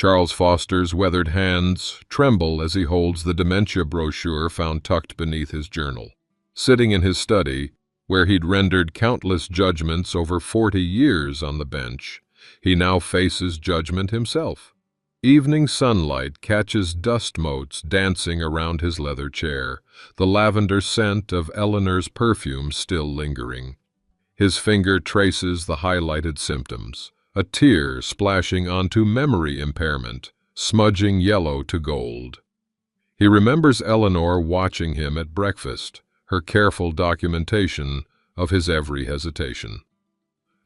Charles Foster's weathered hands tremble as he holds the dementia brochure found tucked beneath his journal. Sitting in his study, where he'd rendered countless judgments over 40 years on the bench, he now faces judgment himself. Evening sunlight catches dust motes dancing around his leather chair, the lavender scent of Eleanor's perfume still lingering. His finger traces the highlighted symptoms, a tear splashing onto memory impairment, smudging yellow to gold. He remembers Eleanor watching him at breakfast, her careful documentation of his every hesitation.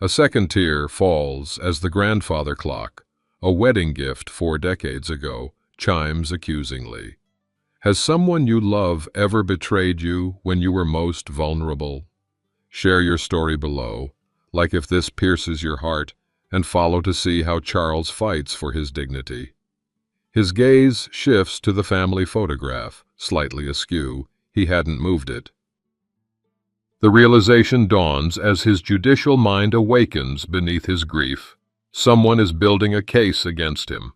A second tear falls as the grandfather clock, a wedding gift 4 decades ago, chimes accusingly. Has someone you love ever betrayed you when you were most vulnerable? Share your story below, like if this pierces your heart, and follow to see how Charles fights for his dignity. His gaze shifts to the family photograph, slightly askew. He hadn't moved it. The realization dawns as his judicial mind awakens beneath his grief. Someone is building a case against him.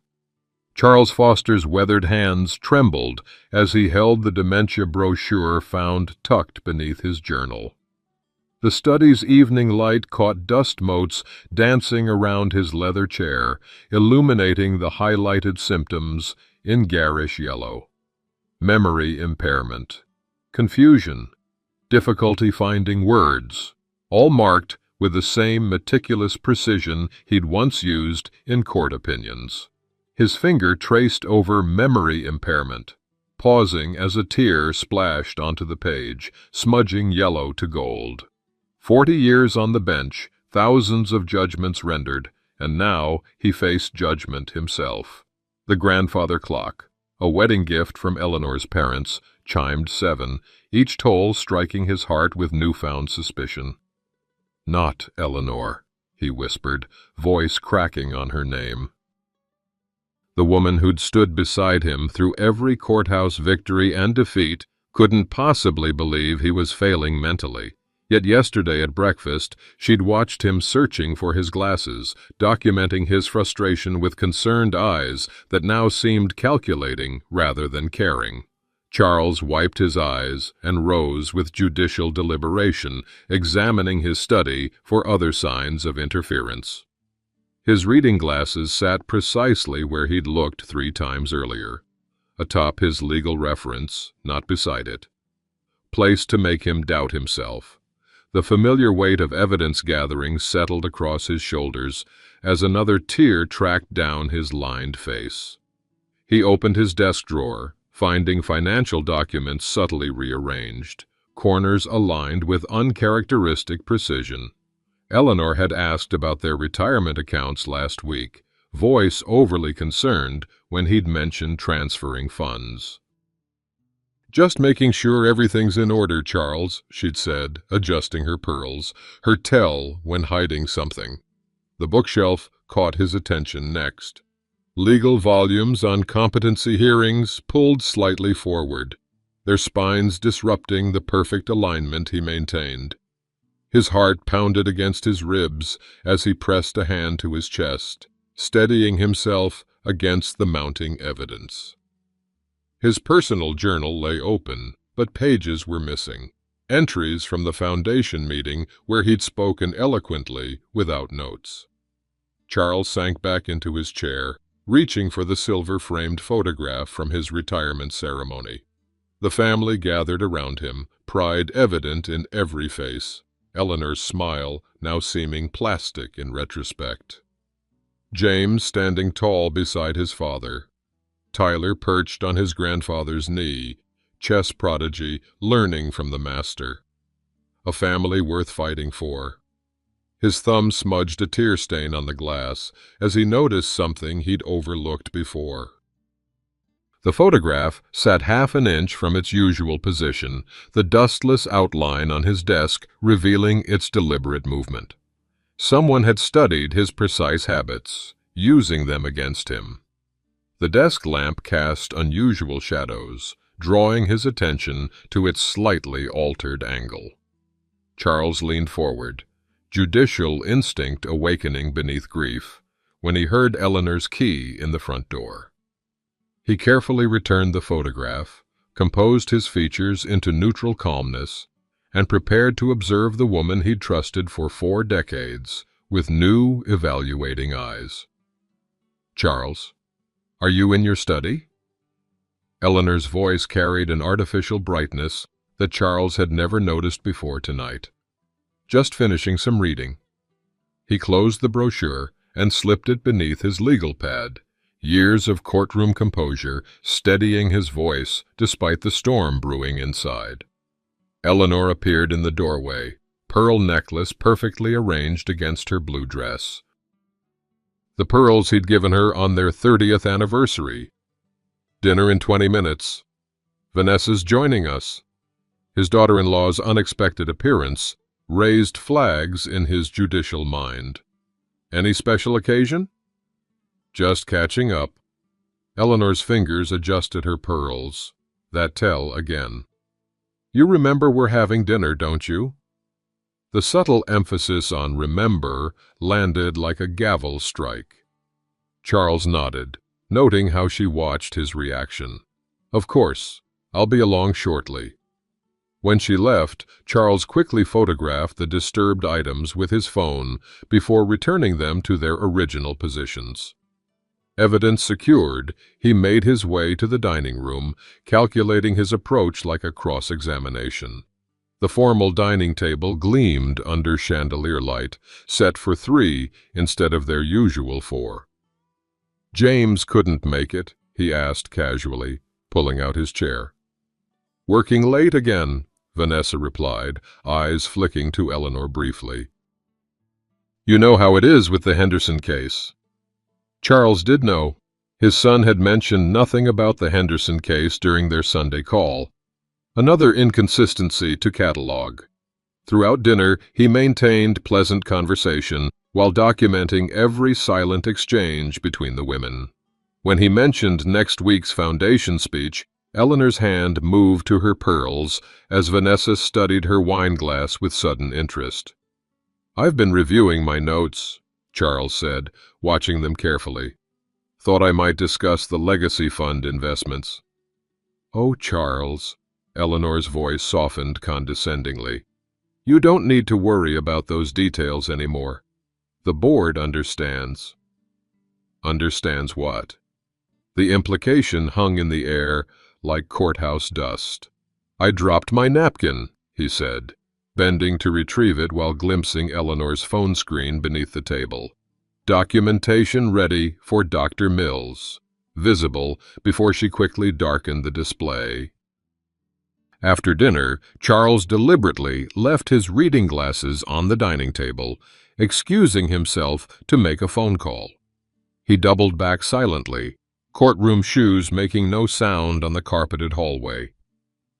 Charles Foster's weathered hands trembled as he held the dementia brochure found tucked beneath his journal. The study's evening light caught dust motes dancing around his leather chair, illuminating the highlighted symptoms in garish yellow. Memory impairment, confusion, difficulty finding words, all marked with the same meticulous precision he'd once used in court opinions. His finger traced over memory impairment, pausing as a tear splashed onto the page, smudging yellow to gold. 40 years on the bench, thousands of judgments rendered, and now he faced judgment himself. The grandfather clock, a wedding gift from Eleanor's parents, chimed 7, each toll striking his heart with newfound suspicion. "Not Eleanor," he whispered, voice cracking on her name. The woman who'd stood beside him through every courthouse victory and defeat couldn't possibly believe he was failing mentally. Yet yesterday at breakfast, she'd watched him searching for his glasses, documenting his frustration with concerned eyes that now seemed calculating rather than caring. Charles wiped his eyes and rose with judicial deliberation, examining his study for other signs of interference. His reading glasses sat precisely where he'd looked 3 times earlier, atop his legal reference, not beside it, placed to make him doubt himself. The familiar weight of evidence gathering settled across his shoulders as another tear tracked down his lined face. He opened his desk drawer, finding financial documents subtly rearranged, corners aligned with uncharacteristic precision. Eleanor had asked about their retirement accounts last week, voice overly concerned when he'd mentioned transferring funds. "Just making sure everything's in order, Charles," she'd said, adjusting her pearls, her tell when hiding something. The bookshelf caught his attention next. Legal volumes on competency hearings pulled slightly forward, their spines disrupting the perfect alignment he maintained. His heart pounded against his ribs as he pressed a hand to his chest, steadying himself against the mounting evidence. His personal journal lay open, but pages were missing, entries from the foundation meeting where he'd spoken eloquently without notes. Charles sank back into his chair, reaching for the silver-framed photograph from his retirement ceremony. The family gathered around him, pride evident in every face, Eleanor's smile now seeming plastic in retrospect. James standing tall beside his father, Tyler perched on his grandfather's knee, chess prodigy learning from the master. A family worth fighting for. His thumb smudged a tear stain on the glass as he noticed something he'd overlooked before. The photograph sat half an inch from its usual position, the dustless outline on his desk revealing its deliberate movement. Someone had studied his precise habits, using them against him. The desk lamp cast unusual shadows, drawing his attention to its slightly altered angle. Charles leaned forward, judicial instinct awakening beneath grief, when he heard Eleanor's key in the front door. He carefully returned the photograph, composed his features into neutral calmness, and prepared to observe the woman he'd trusted for 4 decades with new, evaluating eyes. "Charles, are you in your study?" Eleanor's voice carried an artificial brightness that Charles had never noticed before tonight. "Just finishing some reading." He closed the brochure and slipped it beneath his legal pad, years of courtroom composure steadying his voice despite the storm brewing inside. Eleanor appeared in the doorway, pearl necklace perfectly arranged against her blue dress. The pearls he'd given her on their 30th anniversary. "Dinner in 20 minutes. Vanessa's joining us." His daughter-in-law's unexpected appearance raised flags in his judicial mind. "Any special occasion?" "Just catching up." Eleanor's fingers adjusted her pearls. "That tell again." "You remember we're having dinner, don't you?" The subtle emphasis on "remember" landed like a gavel strike. Charles nodded, noting how she watched his reaction. "Of course, I'll be along shortly." When she left, Charles quickly photographed the disturbed items with his phone before returning them to their original positions. Evidence secured, he made his way to the dining room, calculating his approach like a cross-examination. The formal dining table gleamed under chandelier light, set for 3 instead of their usual 4. "James couldn't make it?" he asked casually, pulling out his chair. "Working late again," Vanessa replied, eyes flicking to Eleanor briefly. "You know how it is with the Henderson case." Charles did know. His son had mentioned nothing about the Henderson case during their Sunday call. Another inconsistency to catalog. Throughout dinner, he maintained pleasant conversation while documenting every silent exchange between the women. When he mentioned next week's foundation speech, Eleanor's hand moved to her pearls as Vanessa studied her wineglass with sudden interest. "I've been reviewing my notes," Charles said, watching them carefully. "Thought I might discuss the legacy fund investments." "Oh, Charles," Eleanor's voice softened condescendingly. "You don't need to worry about those details anymore. The board understands." "Understands what?" The implication hung in the air like courthouse dust. "I dropped my napkin," he said, bending to retrieve it while glimpsing Eleanor's phone screen beneath the table. "Documentation ready for Dr. Mills," visible before she quickly darkened the display. After dinner, Charles deliberately left his reading glasses on the dining table, excusing himself to make a phone call. He doubled back silently, courtroom shoes making no sound on the carpeted hallway.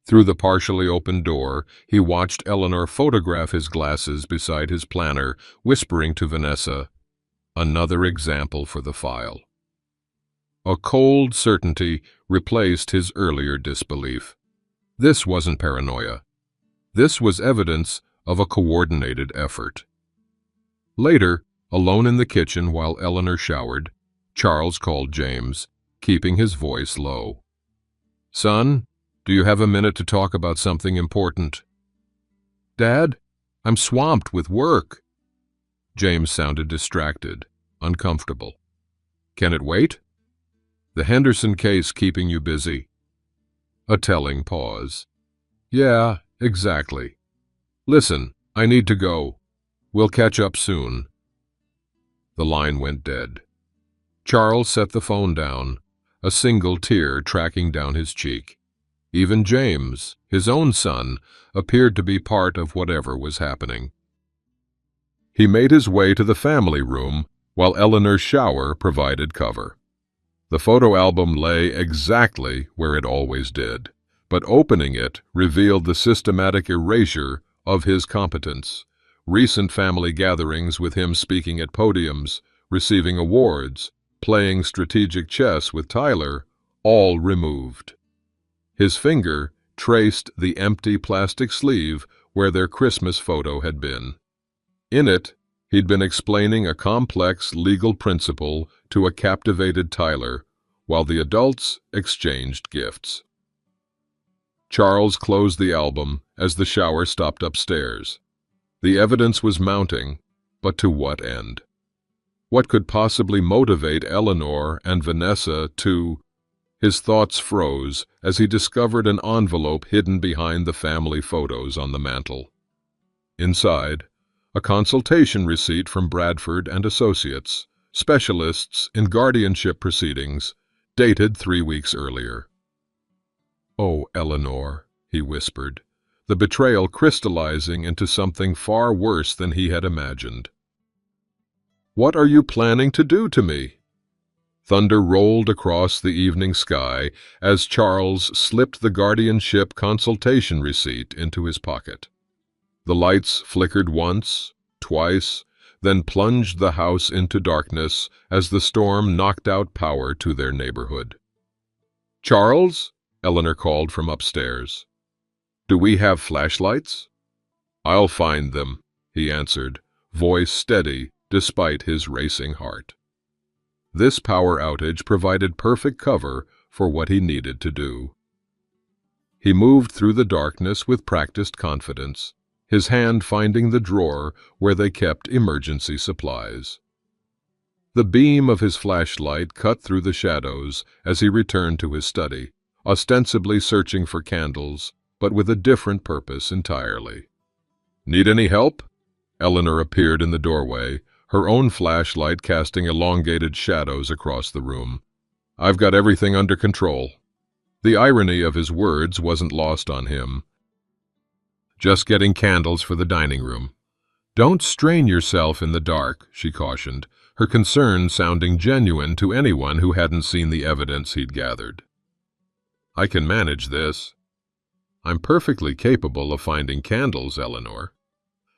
Through the partially open door, he watched Eleanor photograph his glasses beside his planner, whispering to Vanessa, "Another example for the file." A cold certainty replaced his earlier disbelief. This wasn't paranoia. This was evidence of a coordinated effort. Later, alone in the kitchen while Eleanor showered, Charles called James, keeping his voice low. "Son, do you have a minute to talk about something important?" "Dad, I'm swamped with work." James sounded distracted, uncomfortable. "Can it wait?" "The Henderson case keeping you busy?" A telling pause. "Yeah, exactly. Listen, I need to go. We'll catch up soon." The line went dead. Charles set the phone down, a single tear tracking down his cheek. Even James, his own son, appeared to be part of whatever was happening. He made his way to the family room while Eleanor's shower provided cover. The photo album lay exactly where it always did, but opening it revealed the systematic erasure of his competence. Recent family gatherings with him speaking at podiums, receiving awards, playing strategic chess with Tyler, all removed. His finger traced the empty plastic sleeve where their Christmas photo had been. In it, He'd been explaining a complex legal principle to a captivated Tyler, while the adults exchanged gifts. Charles closed the album as the shower stopped upstairs. The evidence was mounting, but to what end? What could possibly motivate Eleanor and Vanessa to... His thoughts froze as he discovered an envelope hidden behind the family photos on the mantel. Inside, a consultation receipt from Bradford and Associates, specialists in guardianship proceedings, dated 3 weeks earlier. "Oh, Eleanor," he whispered, the betrayal crystallizing into something far worse than he had imagined. "What are you planning to do to me?" Thunder rolled across the evening sky as Charles slipped the guardianship consultation receipt into his pocket. The lights flickered once, twice, then plunged the house into darkness as the storm knocked out power to their neighborhood. "Charles?" Eleanor called from upstairs. "Do we have flashlights?" "I'll find them," he answered, voice steady despite his racing heart. This power outage provided perfect cover for what he needed to do. He moved through the darkness with practiced confidence, his hand finding the drawer where they kept emergency supplies. The beam of his flashlight cut through the shadows as he returned to his study, ostensibly searching for candles, but with a different purpose entirely. "Need any help?" Eleanor appeared in the doorway, her own flashlight casting elongated shadows across the room. "I've got everything under control." The irony of his words wasn't lost on him. "Just getting candles for the dining room." "Don't strain yourself in the dark," she cautioned, her concern sounding genuine to anyone who hadn't seen the evidence he'd gathered. "I can manage this." "I'm perfectly capable of finding candles, Eleanor."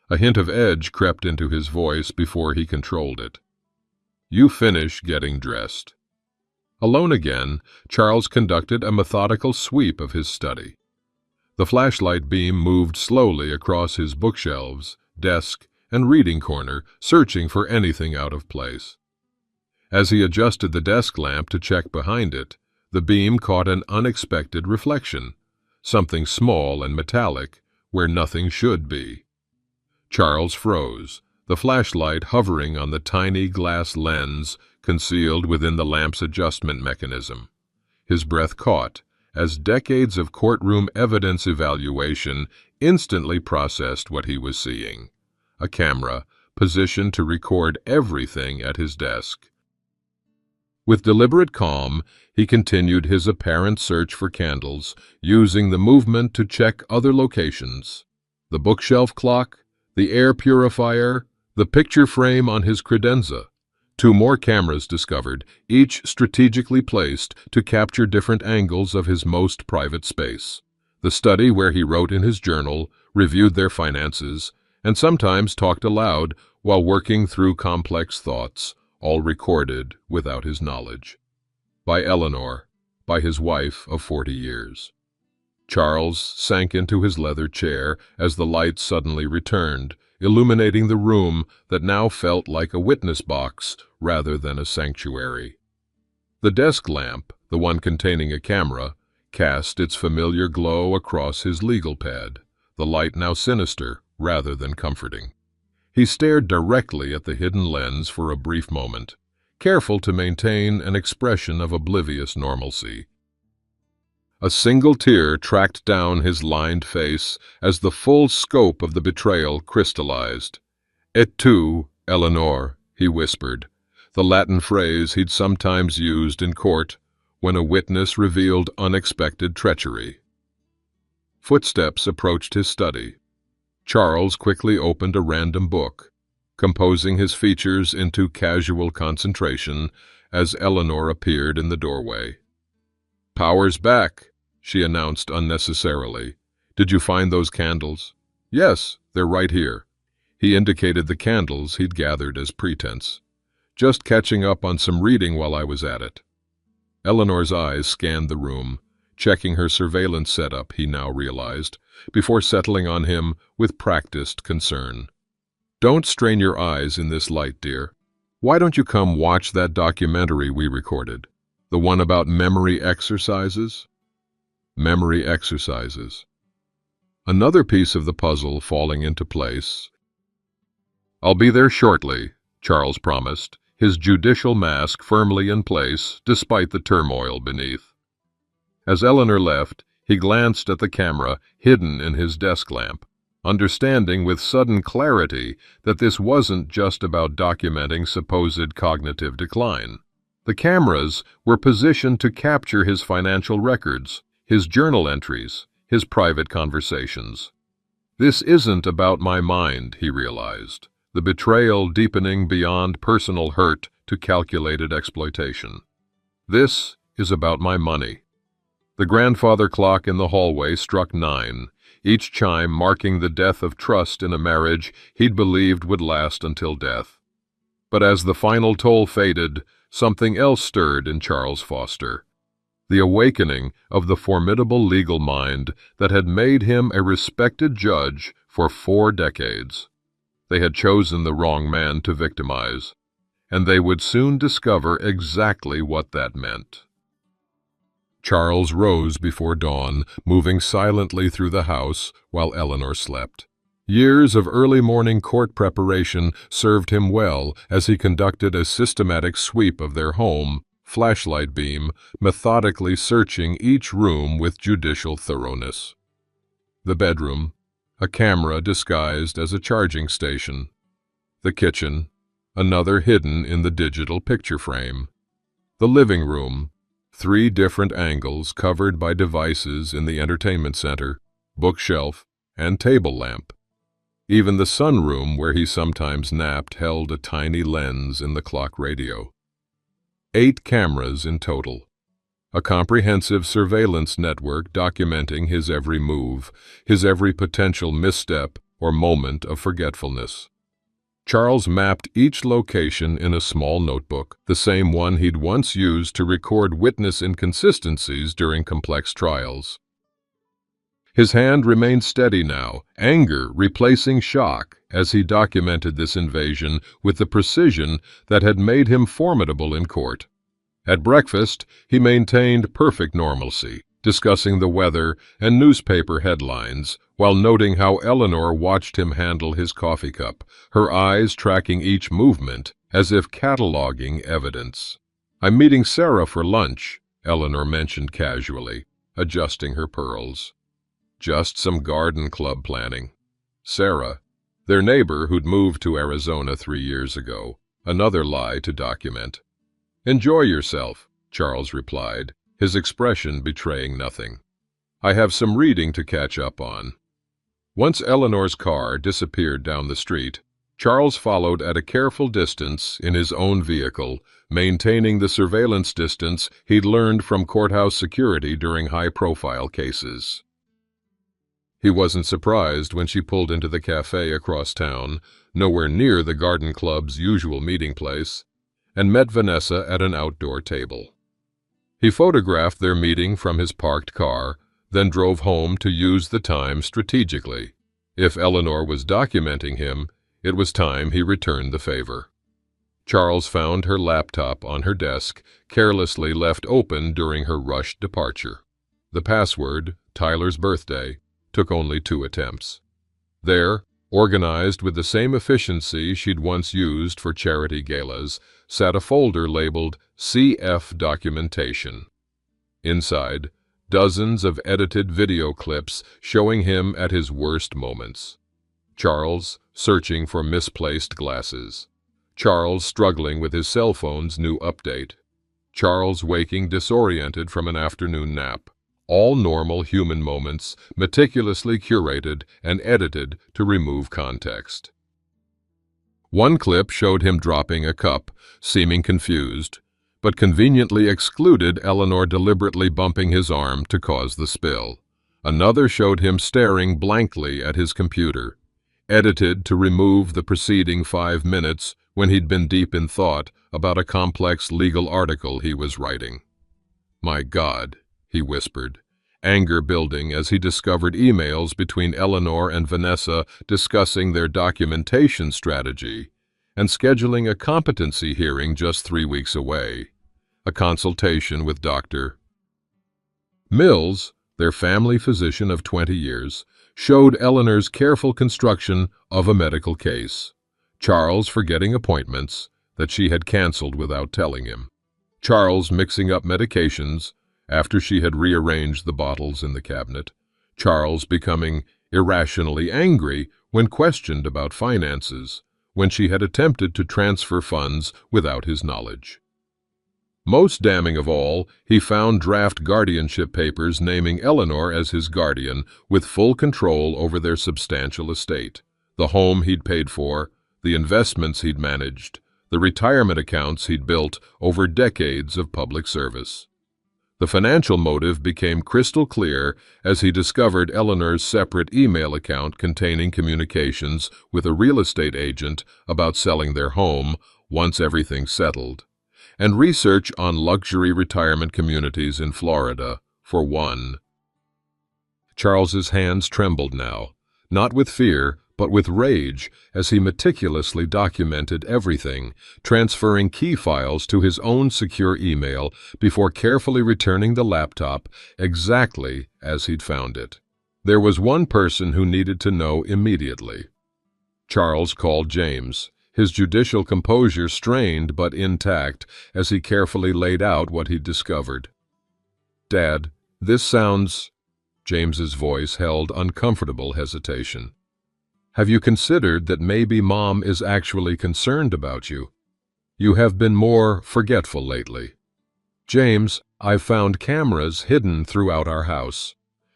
A hint of edge crept into his voice before he controlled it. "You finish getting dressed." Alone again, Charles conducted a methodical sweep of his study. The flashlight beam moved slowly across his bookshelves, desk, and reading corner, searching for anything out of place. As he adjusted the desk lamp to check behind it, the beam caught an unexpected reflection, something small and metallic where nothing should be. Charles froze, the flashlight hovering on the tiny glass lens concealed within the lamp's adjustment mechanism. His breath caught as decades of courtroom evidence evaluation instantly processed what he was seeing. A camera positioned to record everything at his desk. With deliberate calm, he continued his apparent search for candles, using the movement to check other locations. The bookshelf clock, the air purifier, the picture frame on his credenza. 2 more cameras discovered, each strategically placed to capture different angles of his most private space. The study where he wrote in his journal, reviewed their finances, and sometimes talked aloud while working through complex thoughts, all recorded without his knowledge. By Eleanor, by his wife of 40 years. Charles sank into his leather chair as the light suddenly returned, illuminating the room that now felt like a witness box rather than a sanctuary. The desk lamp, the one containing a camera, cast its familiar glow across his legal pad, the light now sinister rather than comforting. He stared directly at the hidden lens for a brief moment, careful to maintain an expression of oblivious normalcy. A single tear tracked down his lined face as the full scope of the betrayal crystallized. "Et tu, Eleanor," he whispered, the Latin phrase he'd sometimes used in court when a witness revealed unexpected treachery. Footsteps approached his study. Charles quickly opened a random book, composing his features into casual concentration as Eleanor appeared in the doorway. "Power's back," she announced unnecessarily. "Did you find those candles?" "Yes, they're right here." He indicated the candles he'd gathered as pretense. "Just catching up on some reading while I was at it." Eleanor's eyes scanned the room, checking her surveillance setup, he now realized, before settling on him with practiced concern. Don't strain your eyes in this light, dear. Why don't you come watch that documentary we recorded? The one about memory exercises? Memory exercises. Another piece of the puzzle falling into place. I'll be there shortly, Charles promised, his judicial mask firmly in place despite the turmoil beneath. As Eleanor left, he glanced at the camera hidden in his desk lamp, understanding with sudden clarity that this wasn't just about documenting supposed cognitive decline. The cameras were positioned to capture his financial records, his journal entries, his private conversations. This isn't about my mind, he realized, the betrayal deepening beyond personal hurt to calculated exploitation. This is about my money. The grandfather clock in the hallway struck 9, each chime marking the death of trust in a marriage he'd believed would last until death. But as the final toll faded, something else stirred in Charles Foster. The awakening of the formidable legal mind that had made him a respected judge for 4 decades. They had chosen the wrong man to victimize, and they would soon discover exactly what that meant. Charles rose before dawn, moving silently through the house while Eleanor slept. Years of early morning court preparation served him well as he conducted a systematic sweep of their home, flashlight beam, methodically searching each room with judicial thoroughness. The bedroom, a camera disguised as a charging station. The kitchen, another hidden in the digital picture frame. The living room, 3 different angles covered by devices in the entertainment center, bookshelf, and table lamp. Even the sunroom where he sometimes napped held a tiny lens in the clock radio. 8 cameras in total. A comprehensive surveillance network documenting his every move, his every potential misstep or moment of forgetfulness. Charles mapped each location in a small notebook, the same one he'd once used to record witness inconsistencies during complex trials. His hand remained steady now, anger replacing shock, as he documented this invasion with the precision that had made him formidable in court. At breakfast, he maintained perfect normalcy, discussing the weather and newspaper headlines, while noting how Eleanor watched him handle his coffee cup, her eyes tracking each movement, as if cataloging evidence. "I'm meeting Sarah for lunch," Eleanor mentioned casually, adjusting her pearls. Just some garden club planning. Sarah, their neighbor who'd moved to Arizona 3 years ago, another lie to document. "Enjoy yourself," Charles replied, his expression betraying nothing. "I have some reading to catch up on." Once Eleanor's car disappeared down the street, Charles followed at a careful distance in his own vehicle, maintaining the surveillance distance he'd learned from courthouse security during high-profile cases. He wasn't surprised when she pulled into the cafe across town, nowhere near the garden club's usual meeting place, and met Vanessa at an outdoor table. He photographed their meeting from his parked car, then drove home to use the time strategically. If Eleanor was documenting him, it was time he returned the favor. Charles found her laptop on her desk, carelessly left open during her rushed departure. The password, Tyler's birthday, took only 2 attempts. There, organized with the same efficiency she'd once used for charity galas, sat a folder labeled CF Documentation. Inside, dozens of edited video clips showing him at his worst moments. Charles searching for misplaced glasses. Charles struggling with his cell phone's new update. Charles waking disoriented from an afternoon nap. All normal human moments, meticulously curated and edited to remove context. One clip showed him dropping a cup, seeming confused, but conveniently excluded Eleanor deliberately bumping his arm to cause the spill. Another showed him staring blankly at his computer, edited to remove the preceding 5 minutes when he'd been deep in thought about a complex legal article he was writing. "My God," he whispered, anger building as he discovered emails between Eleanor and Vanessa discussing their documentation strategy and scheduling a competency hearing just 3 weeks away. A consultation with Dr. Mills, their family physician of 20 years, showed Eleanor's careful construction of a medical case. Charles forgetting appointments that she had canceled without telling him. Charles mixing up medications after she had rearranged the bottles in the cabinet. Charles becoming irrationally angry when questioned about finances, when she had attempted to transfer funds without his knowledge. Most damning of all, he found draft guardianship papers naming Eleanor as his guardian with full control over their substantial estate, the home he'd paid for, the investments he'd managed, the retirement accounts he'd built over decades of public service. The financial motive became crystal clear as he discovered Eleanor's separate email account containing communications with a real estate agent about selling their home once everything settled, and research on luxury retirement communities in Florida, for one. Charles's hands trembled now, not with fear, but with rage, as he meticulously documented everything, transferring key files to his own secure email before carefully returning the laptop exactly as he'd found it. There was one person who needed to know immediately. Charles called James, his judicial composure strained but intact as he carefully laid out what he'd discovered. "Dad, this sounds—" James's voice held uncomfortable hesitation. "Have you considered that maybe Mom is actually concerned about you? You have been more forgetful lately. James, I've found cameras hidden throughout our house.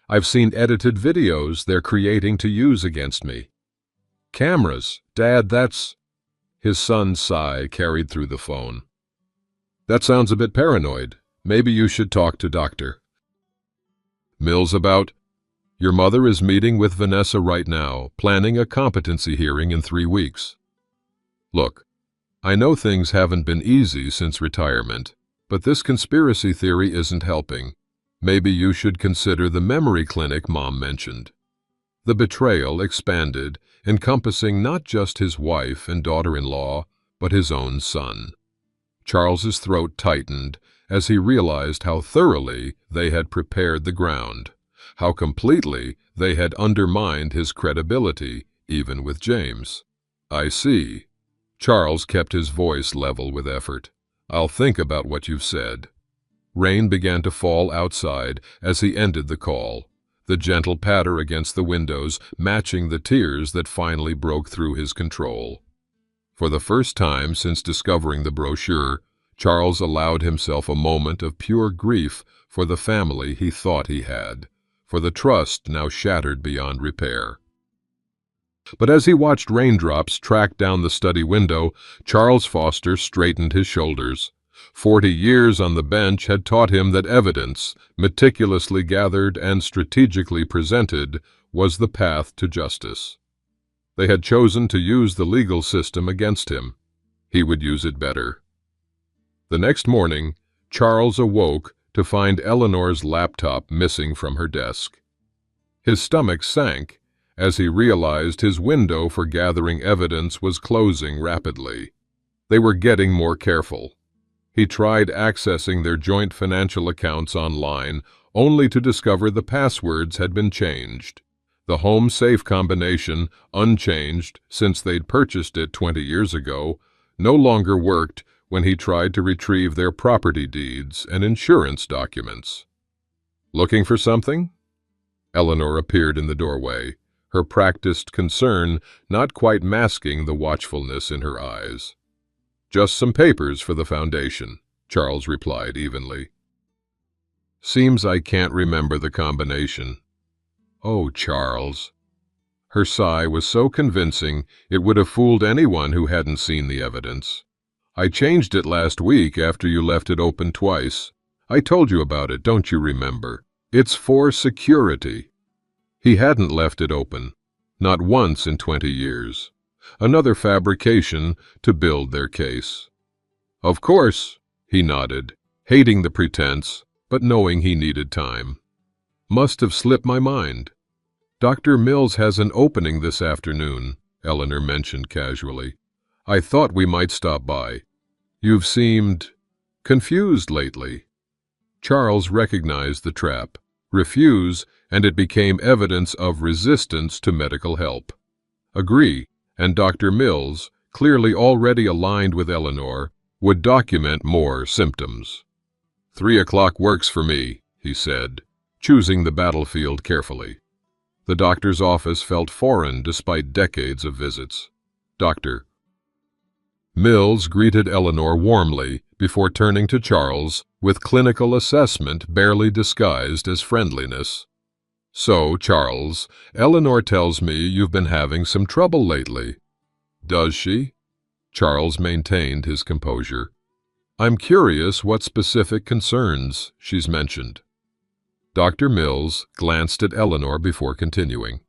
I've seen edited videos they're creating to use against me." "Cameras? Dad, that's—" His son's sigh carried through the phone. "That sounds a bit paranoid. Maybe you should talk to Dr. Mills about— Your mother is meeting with Vanessa right now, planning a competency hearing in 3 weeks. Look, I know things haven't been easy since retirement, but this conspiracy theory isn't helping. Maybe you should consider the memory clinic Mom mentioned." The betrayal expanded, encompassing not just his wife and daughter-in-law, but his own son. Charles's throat tightened as he realized how thoroughly they had prepared the ground, how completely they had undermined his credibility, even with James. "I see." Charles kept his voice level with effort. "I'll think about what you've said." Rain began to fall outside as he ended the call, the gentle patter against the windows matching the tears that finally broke through his control. For the first time since discovering the brochure, Charles allowed himself a moment of pure grief for the family he thought he had, for the trust now shattered beyond repair. But as he watched raindrops track down the study window, Charles Foster straightened his shoulders. 40 years on the bench had taught him that evidence, meticulously gathered and strategically presented, was the path to justice. They had chosen to use the legal system against him. He would use it better. The next morning, Charles awoke to find Eleanor's laptop missing from her desk. His stomach sank as he realized his window for gathering evidence was closing rapidly. They were getting more careful. He tried accessing their joint financial accounts online, only to discover the passwords had been changed. The home safe combination, unchanged since they'd purchased it 20 years ago, no longer worked when he tried to retrieve their property deeds and insurance documents. "Looking for something?" Eleanor appeared in the doorway, her practiced concern not quite masking the watchfulness in her eyes. "Just some papers for the foundation," Charles replied evenly. "Seems I can't remember the combination." "Oh, Charles." Her sigh was so convincing it would have fooled anyone who hadn't seen the evidence. "I changed it last week after you left it open twice. I told you about it, don't you remember? It's for security." He hadn't left it open, not once in 20 years. Another fabrication to build their case. "Of course," he nodded, hating the pretense, but knowing he needed time. Must have slipped my mind. Dr. Mills has an opening this afternoon, Eleanor mentioned casually. I thought we might stop by. You've seemed confused lately. Charles recognized the trap. Refuse, and it became evidence of resistance to medical help. Agree, and Dr. Mills, clearly already aligned with Eleanor, would document more symptoms. 3 o'clock works for me, he said, choosing the battlefield carefully. The doctor's office felt foreign despite decades of visits. Dr. Mills greeted Eleanor warmly before turning to Charles with clinical assessment barely disguised as friendliness. So, Charles, Eleanor tells me you've been having some trouble lately. Does she? Charles maintained his composure. I'm curious what specific concerns she's mentioned. Dr. Mills glanced at Eleanor before continuing.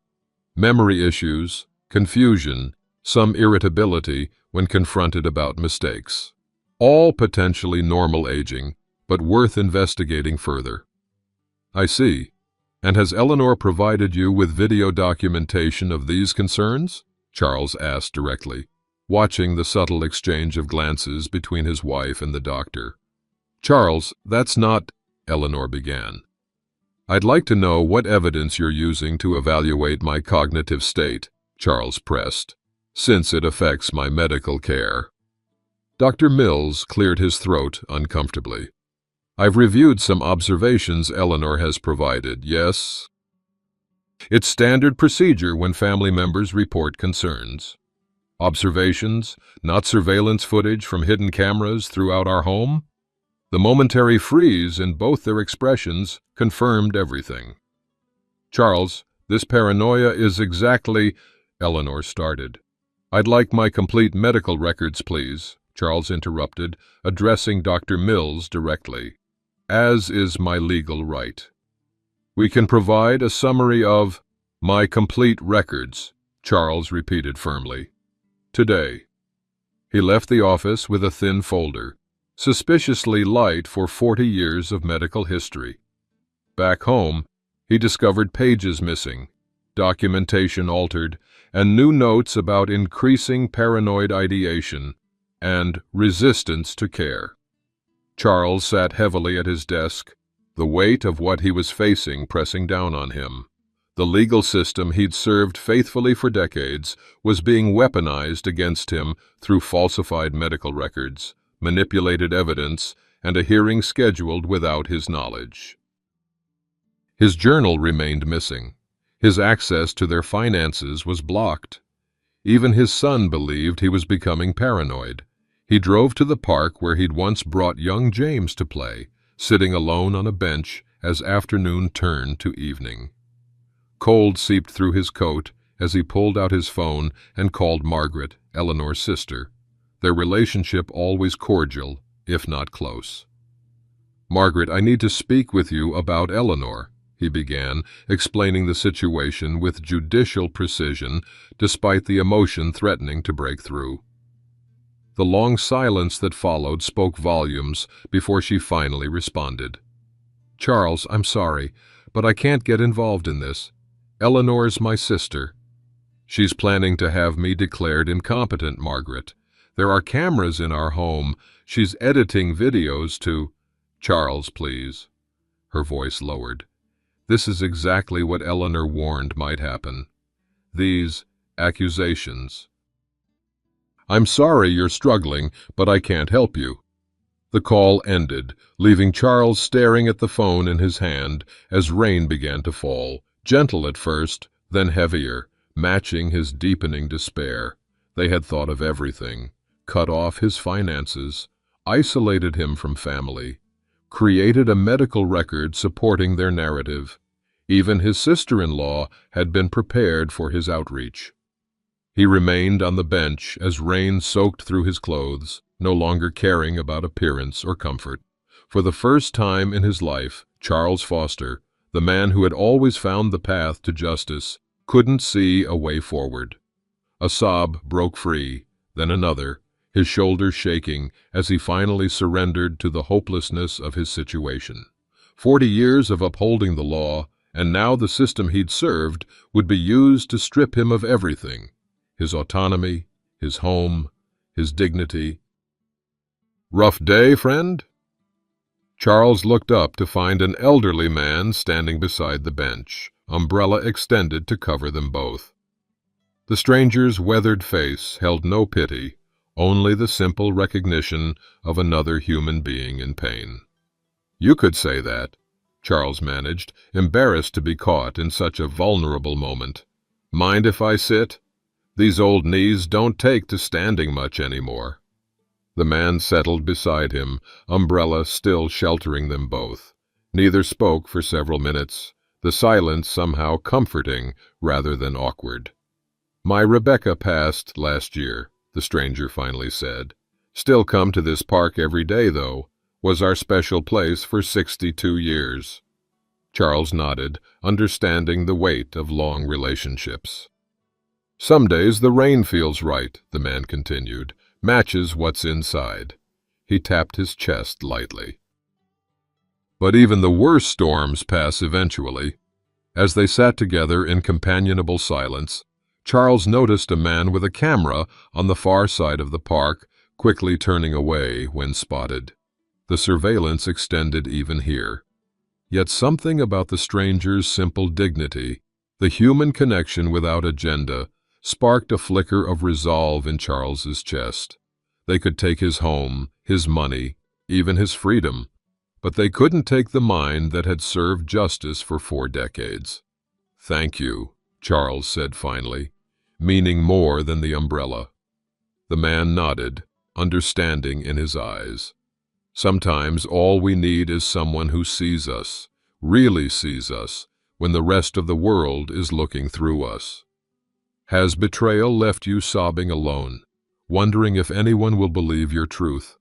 Memory issues, confusion, some irritability when confronted about mistakes. All potentially normal aging, but worth investigating further. I see. And has Eleanor provided you with video documentation of these concerns? Charles asked directly, watching the subtle exchange of glances between his wife and the doctor. Charles, that's not, Eleanor began. I'd like to know what evidence you're using to evaluate my cognitive state, Charles pressed, since it affects my medical care. Dr. Mills cleared his throat uncomfortably. I've reviewed some observations Eleanor has provided, yes? It's standard procedure when family members report concerns. Observations, not surveillance footage from hidden cameras throughout our home? The momentary freeze in both their expressions confirmed everything. Charles, this paranoia is exactly, Eleanor started. I'd like my complete medical records, please, Charles interrupted, addressing Dr. Mills directly. As is my legal right. We can provide a summary of my complete records, Charles repeated firmly. Today. He left the office with a thin folder, suspiciously light for 40 years of medical history. Back home, he discovered pages missing, documentation altered, and new notes about increasing paranoid ideation and resistance to care. Charles sat heavily at his desk, the weight of what he was facing pressing down on him. The legal system he'd served faithfully for decades was being weaponized against him through falsified medical records, manipulated evidence, and a hearing scheduled without his knowledge. His journal remained missing. His access to their finances was blocked. Even his son believed he was becoming paranoid. He drove to the park where he'd once brought young James to play, sitting alone on a bench as afternoon turned to evening. Cold seeped through his coat as he pulled out his phone and called Margaret, Eleanor's sister, their relationship always cordial, if not close. Margaret, I need to speak with you about Eleanor, he began, explaining the situation with judicial precision despite the emotion threatening to break through. The long silence that followed spoke volumes before she finally responded. Charles, I'm sorry, but I can't get involved in this. Eleanor's my sister. She's planning to have me declared incompetent, Margaret. There are cameras in our home. She's editing videos to... Charles, please. Her voice lowered. This is exactly what Eleanor warned might happen. These accusations. I'm sorry you're struggling, but I can't help you. The call ended, leaving Charles staring at the phone in his hand as rain began to fall, gentle at first, then heavier, matching his deepening despair. They had thought of everything, cut off his finances, isolated him from family, created a medical record supporting their narrative. Even his sister-in-law had been prepared for his outreach. He remained on the bench as rain soaked through his clothes, no longer caring about appearance or comfort. For the first time in his life, Charles Foster, the man who had always found the path to justice, couldn't see a way forward. A sob broke free, then another, his shoulders shaking as he finally surrendered to the hopelessness of his situation. 40 years of upholding the law, and now the system he'd served would be used to strip him of everything: his autonomy, his home, his dignity. "Rough day, friend?" Charles looked up to find an elderly man standing beside the bench, umbrella extended to cover them both. The stranger's weathered face held no pity, only the simple recognition of another human being in pain. "You could say that," Charles managed, embarrassed to be caught in such a vulnerable moment. "Mind if I sit? These old knees don't take to standing much anymore." The man settled beside him, umbrella still sheltering them both. Neither spoke for several minutes, the silence somehow comforting rather than awkward. "My Rebecca passed last year," the stranger finally said. "Still come to this park every day, though. Was our special place for 62 years. Charles nodded, understanding the weight of long relationships. "Some days the rain feels right," the man continued, "matches what's inside." He tapped his chest lightly. But even the worst storms pass eventually. As they sat together in companionable silence, Charles noticed a man with a camera on the far side of the park, quickly turning away when spotted. The surveillance extended even here. Yet something about the stranger's simple dignity, the human connection without agenda, sparked a flicker of resolve in Charles's chest. They could take his home, his money, even his freedom, but they couldn't take the mind that had served justice for 4 decades. "Thank you," Charles said finally, meaning more than the umbrella. The man nodded, understanding in his eyes. Sometimes all we need is someone who sees us, really sees us, when the rest of the world is looking through us. Has betrayal left you sobbing alone, wondering if anyone will believe your truth?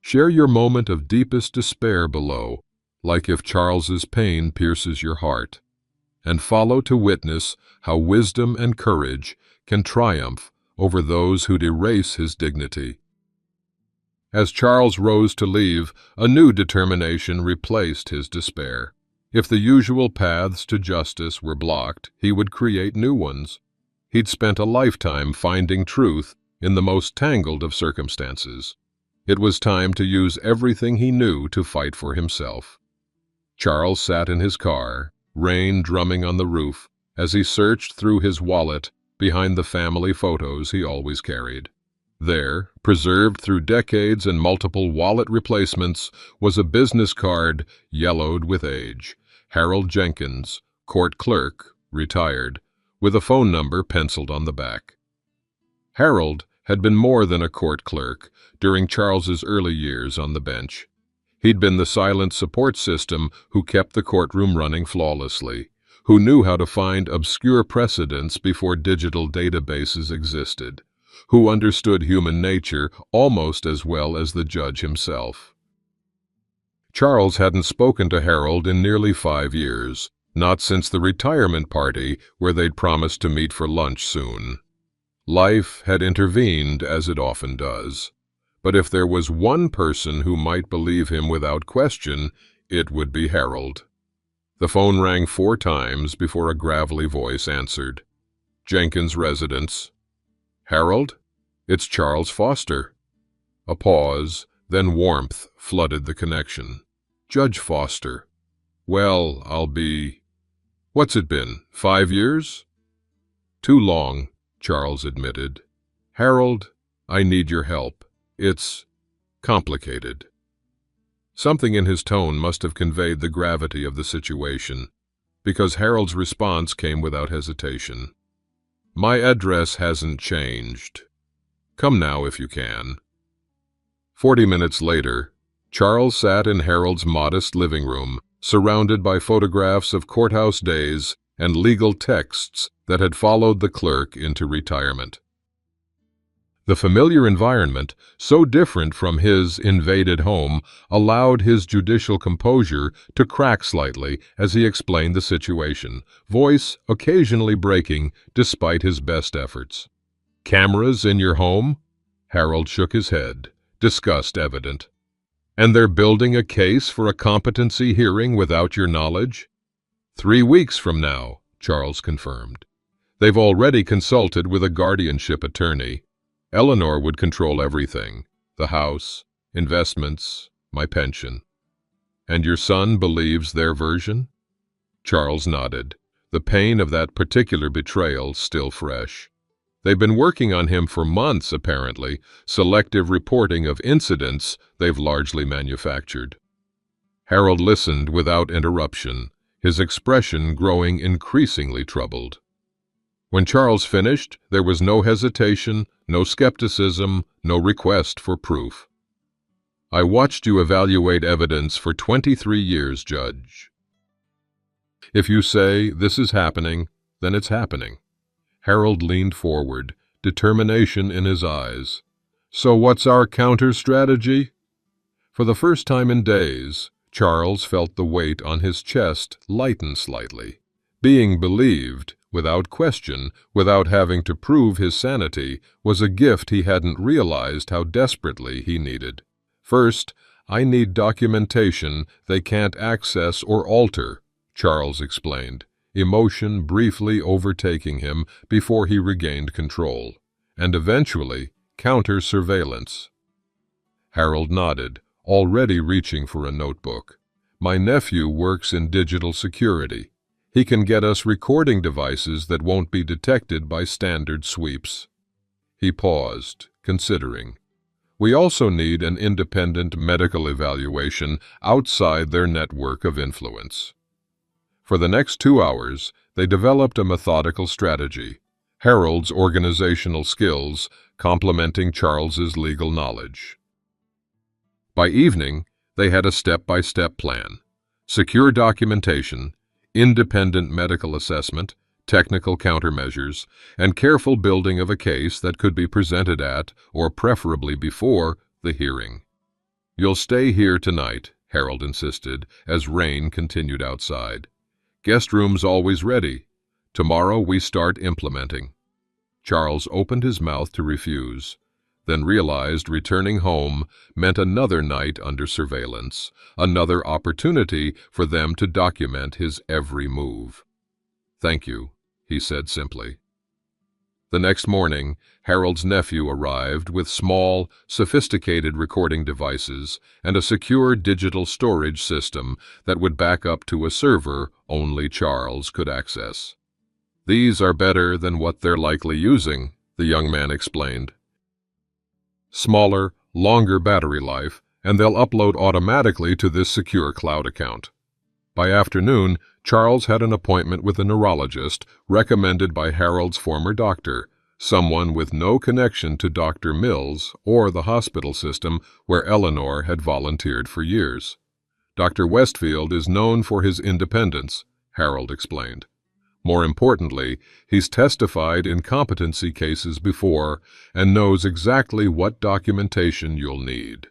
Share your moment of deepest despair below, like if Charles's pain pierces your heart, and follow to witness how wisdom and courage can triumph over those who'd erase his dignity. As Charles rose to leave, a new determination replaced his despair. If the usual paths to justice were blocked, he would create new ones. He'd spent a lifetime finding truth in the most tangled of circumstances. It was time to use everything he knew to fight for himself. Charles sat in his car, rain drumming on the roof, as he searched through his wallet behind the family photos he always carried. There, preserved through decades and multiple wallet replacements, was a business card yellowed with age. Harold Jenkins, court clerk, retired, with a phone number penciled on the back. Harold had been more than a court clerk during Charles's early years on the bench. He'd been the silent support system who kept the courtroom running flawlessly, who knew how to find obscure precedents before digital databases existed, who understood human nature almost as well as the judge himself. Charles hadn't spoken to Harold in nearly 5 years, not since the retirement party where they'd promised to meet for lunch soon. Life had intervened, as it often does. But if there was one person who might believe him without question, it would be Harold. The phone rang 4 times before a gravelly voice answered. "Jenkins' residence." "Harold? It's Charles Foster." A pause, then warmth flooded the connection. "Judge Foster. Well, I'll be... What's it been, 5 years?" "Too long," Charles admitted. "Harold, I need your help. It's complicated." Something in his tone must have conveyed the gravity of the situation, because Harold's response came without hesitation. "My address hasn't changed. Come now if you can." 40 minutes later, Charles sat in Harold's modest living room, surrounded by photographs of courthouse days and legal texts that had followed the clerk into retirement. The familiar environment, so different from his invaded home, allowed his judicial composure to crack slightly as he explained the situation, voice occasionally breaking despite his best efforts. "Cameras in your home?" Harold shook his head, disgust evident. "And they're building a case for a competency hearing without your knowledge?" 3 weeks from now, Charles confirmed. They've already consulted with a guardianship attorney. Eleanor would control everything: the house, investments, my pension. And your son believes their version? Charles nodded, the pain of that particular betrayal still fresh. They've been working on him for months, apparently, selective reporting of incidents they've largely manufactured. Harold listened without interruption, his expression growing increasingly troubled. When Charles finished, there was no hesitation, no skepticism, no request for proof. I watched you evaluate evidence for 23 years, Judge. If you say this is happening, then it's happening. Harold leaned forward, determination in his eyes. So what's our counter-strategy? For the first time in days, Charles felt the weight on his chest lighten slightly. Being believed, without question, without having to prove his sanity, was a gift he hadn't realized how desperately he needed. First, I need documentation they can't access or alter, Charles explained, emotion briefly overtaking him before he regained control, and eventually counter-surveillance. Harold nodded, already reaching for a notebook. My nephew works in digital security. He can get us recording devices that won't be detected by standard sweeps. He paused, considering. We also need an independent medical evaluation outside their network of influence. For the next 2 hours, they developed a methodical strategy, Harold's organizational skills complementing Charles's legal knowledge. By evening, they had a step-by-step plan: secure documentation, independent medical assessment, technical countermeasures, and careful building of a case that could be presented at, or preferably before, the hearing. You'll stay here tonight, Harold insisted, as rain continued outside. Guest room's always ready. Tomorrow we start implementing. Charles opened his mouth to refuse, then realized returning home meant another night under surveillance, another opportunity for them to document his every move. Thank you, he said simply. The next morning, Harold's nephew arrived with small, sophisticated recording devices and a secure digital storage system that would back up to a server only Charles could access. These are better than what they're likely using, the young man explained. Smaller, longer battery life, and they'll upload automatically to this secure cloud account. By afternoon, Charles had an appointment with a neurologist recommended by Harold's former doctor, someone with no connection to Dr. Mills or the hospital system where Eleanor had volunteered for years. Dr. Westfield is known for his independence, Harold explained. More importantly, he's testified in competency cases before and knows exactly what documentation you'll need.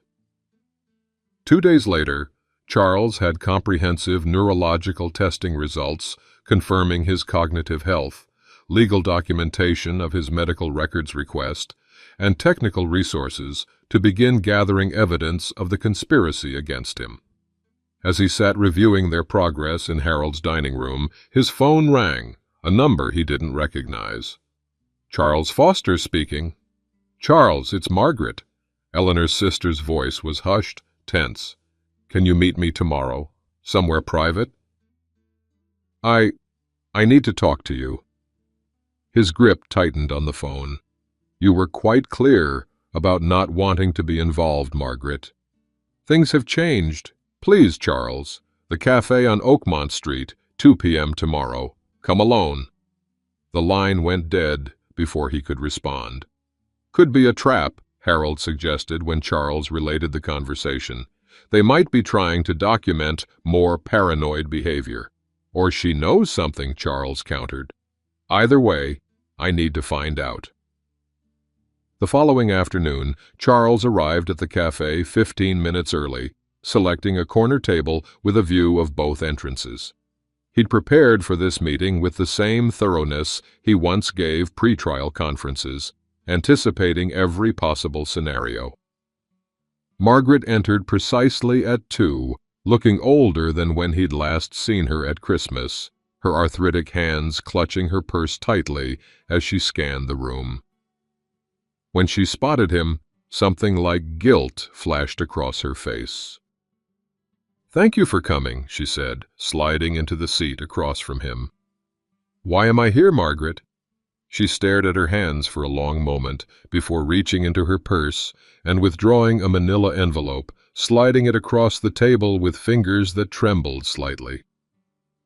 2 days later, Charles had comprehensive neurological testing results confirming his cognitive health, legal documentation of his medical records request, and technical resources to begin gathering evidence of the conspiracy against him. As he sat reviewing their progress in Harold's dining room, his phone rang, a number he didn't recognize. Charles Foster speaking. Charles, it's Margaret. Eleanor's sister's voice was hushed, tense. Can you meet me tomorrow? Somewhere private? I need to talk to you. His grip tightened on the phone. You were quite clear about not wanting to be involved, Margaret. Things have changed. Please, Charles. The cafe on Oakmont Street, 2 p.m. tomorrow. Come alone. The line went dead before he could respond. Could be a trap, Harold suggested when Charles related the conversation. They might be trying to document more paranoid behavior. Or she knows something, Charles countered. Either way, I need to find out. The following afternoon, Charles arrived at the cafe 15 minutes early, selecting a corner table with a view of both entrances. He'd prepared for this meeting with the same thoroughness he once gave pretrial conferences, anticipating every possible scenario. Margaret entered precisely at 2, looking older than when he'd last seen her at Christmas, her arthritic hands clutching her purse tightly as she scanned the room. When she spotted him, something like guilt flashed across her face. "Thank you for coming," she said, sliding into the seat across from him. "Why am I here, Margaret?" She stared at her hands for a long moment before reaching into her purse and withdrawing a manila envelope, sliding it across the table with fingers that trembled slightly.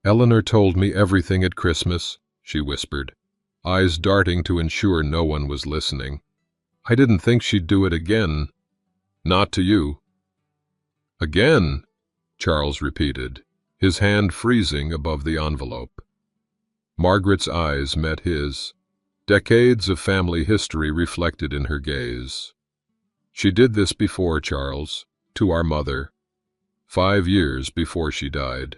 "Eleanor told me everything at Christmas," she whispered, eyes darting to ensure no one was listening. "I didn't think she'd do it again. Not to you." "Again?" Charles repeated, his hand freezing above the envelope. Margaret's eyes met his, decades of family history reflected in her gaze. "She did this before, Charles, to our mother, 5 years before she died."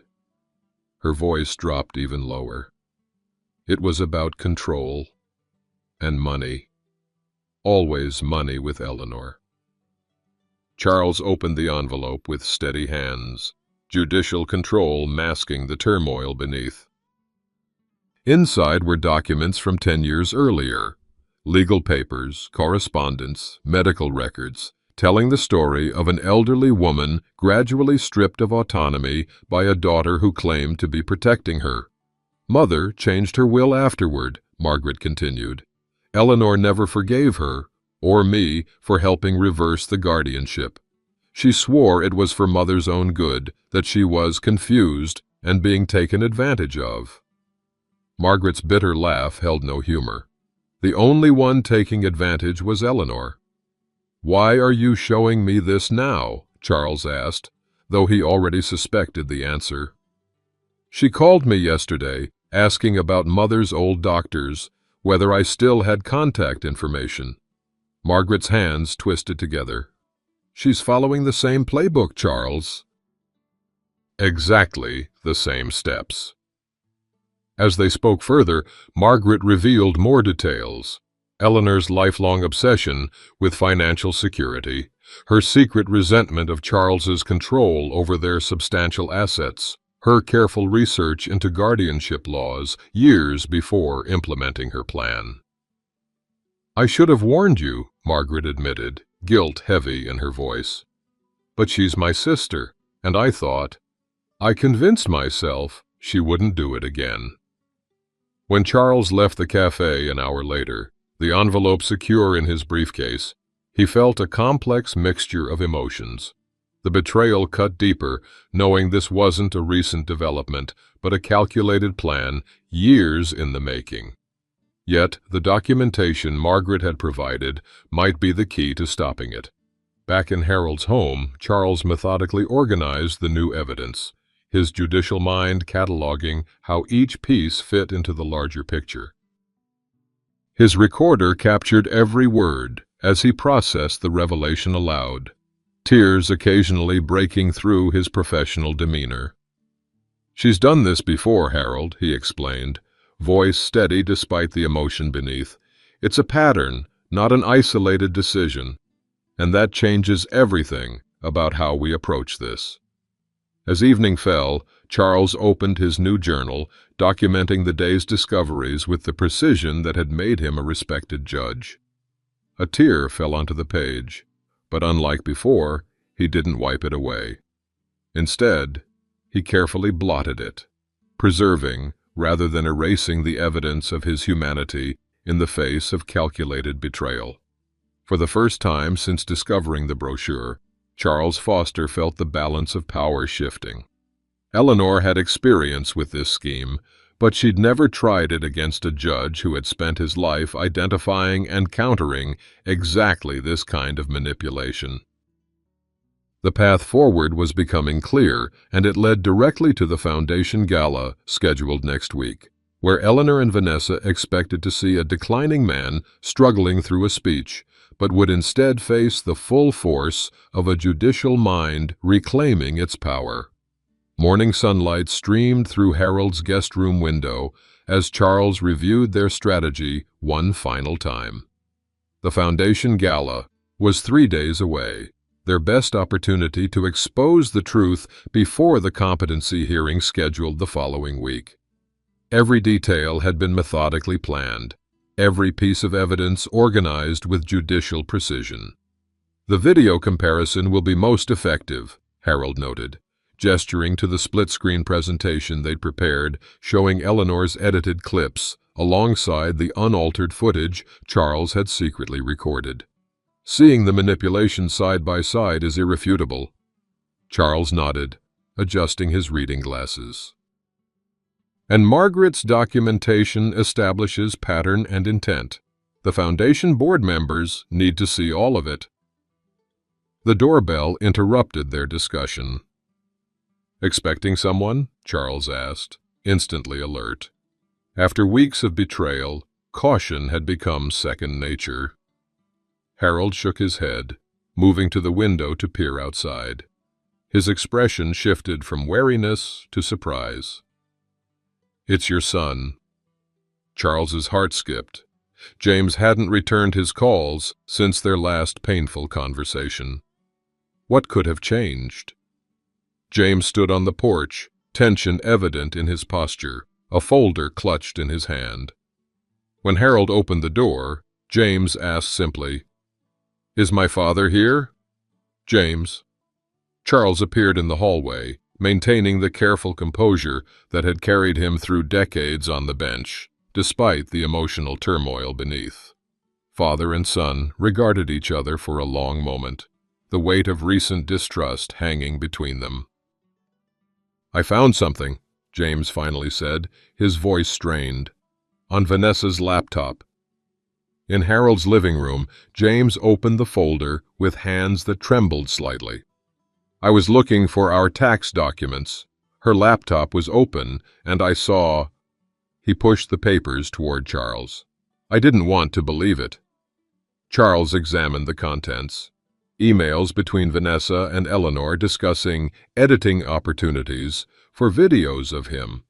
Her voice dropped even lower. It was about control and money. Always money with Eleanor. Charles opened the envelope with steady hands, judicial control masking the turmoil beneath. Inside were documents from 10 years earlier, legal papers, correspondence, medical records, telling the story of an elderly woman gradually stripped of autonomy by a daughter who claimed to be protecting her. "Mother changed her will afterward," Margaret continued. "Eleanor never forgave her, or me, for helping reverse the guardianship. She swore it was for Mother's own good, that she was confused and being taken advantage of." Margaret's bitter laugh held no humor. The only one taking advantage was Eleanor. "Why are you showing me this now?" Charles asked, though he already suspected the answer. "She called me yesterday, asking about Mother's old doctors, whether I still had contact information." Margaret's hands twisted together. "She's following the same playbook, Charles." Exactly the same steps. As they spoke further, Margaret revealed more details. Eleanor's lifelong obsession with financial security, her secret resentment of Charles's control over their substantial assets, her careful research into guardianship laws years before implementing her plan. "I should have warned you," Margaret admitted, guilt heavy in her voice. "But she's my sister, and I convinced myself she wouldn't do it again." When Charles left the cafe an hour later, the envelope secure in his briefcase, he felt a complex mixture of emotions. The betrayal cut deeper, knowing this wasn't a recent development, but a calculated plan, years in the making. Yet the documentation Margaret had provided might be the key to stopping it. Back in Harold's home, Charles methodically organized the new evidence, his judicial mind cataloging how each piece fit into the larger picture. His recorder captured every word as he processed the revelation aloud, tears occasionally breaking through his professional demeanor. "She's done this before, Harold," he explained, voice steady despite the emotion beneath. "It's a pattern, not an isolated decision, and that changes everything about how we approach this." As evening fell, Charles opened his new journal, documenting the day's discoveries with the precision that had made him a respected judge. A tear fell onto the page, but unlike before, he didn't wipe it away. Instead, he carefully blotted it, preserving rather than erasing the evidence of his humanity in the face of calculated betrayal. For the first time since discovering the brochure, Charles Foster felt the balance of power shifting. Eleanor had experience with this scheme, but she'd never tried it against a judge who had spent his life identifying and countering exactly this kind of manipulation. The path forward was becoming clear, and it led directly to the Foundation Gala scheduled next week, where Eleanor and Vanessa expected to see a declining man struggling through a speech, but would instead face the full force of a judicial mind reclaiming its power. Morning sunlight streamed through Harold's guest room window as Charles reviewed their strategy one final time. The Foundation Gala was 3 days away, their best opportunity to expose the truth before the competency hearing scheduled the following week. Every detail had been methodically planned, every piece of evidence organized with judicial precision. "The video comparison will be most effective," Harold noted, gesturing to the split-screen presentation they'd prepared, showing Eleanor's edited clips alongside the unaltered footage Charles had secretly recorded. "Seeing the manipulation side by side is irrefutable." Charles nodded, adjusting his reading glasses. "And Margaret's documentation establishes pattern and intent. The Foundation board members need to see all of it." The doorbell interrupted their discussion. "Expecting someone?" Charles asked, instantly alert. After weeks of betrayal, caution had become second nature. Harold shook his head, moving to the window to peer outside. His expression shifted from wariness to surprise. "It's your son." Charles's heart skipped. James hadn't returned his calls since their last painful conversation. What could have changed? James stood on the porch, tension evident in his posture, a folder clutched in his hand. When Harold opened the door, James asked simply, "Is my father here?" "James." Charles appeared in the hallway, maintaining the careful composure that had carried him through decades on the bench, despite the emotional turmoil beneath. Father and son regarded each other for a long moment, the weight of recent distrust hanging between them. "I found something," James finally said, his voice strained. "On Vanessa's laptop." In Harold's living room, James opened the folder with hands that trembled slightly. "I was looking for our tax documents. Her laptop was open, and I saw—" He pushed the papers toward Charles. "I didn't want to believe it." Charles examined the contents. Emails between Vanessa and Eleanor discussing editing opportunities for videos of him.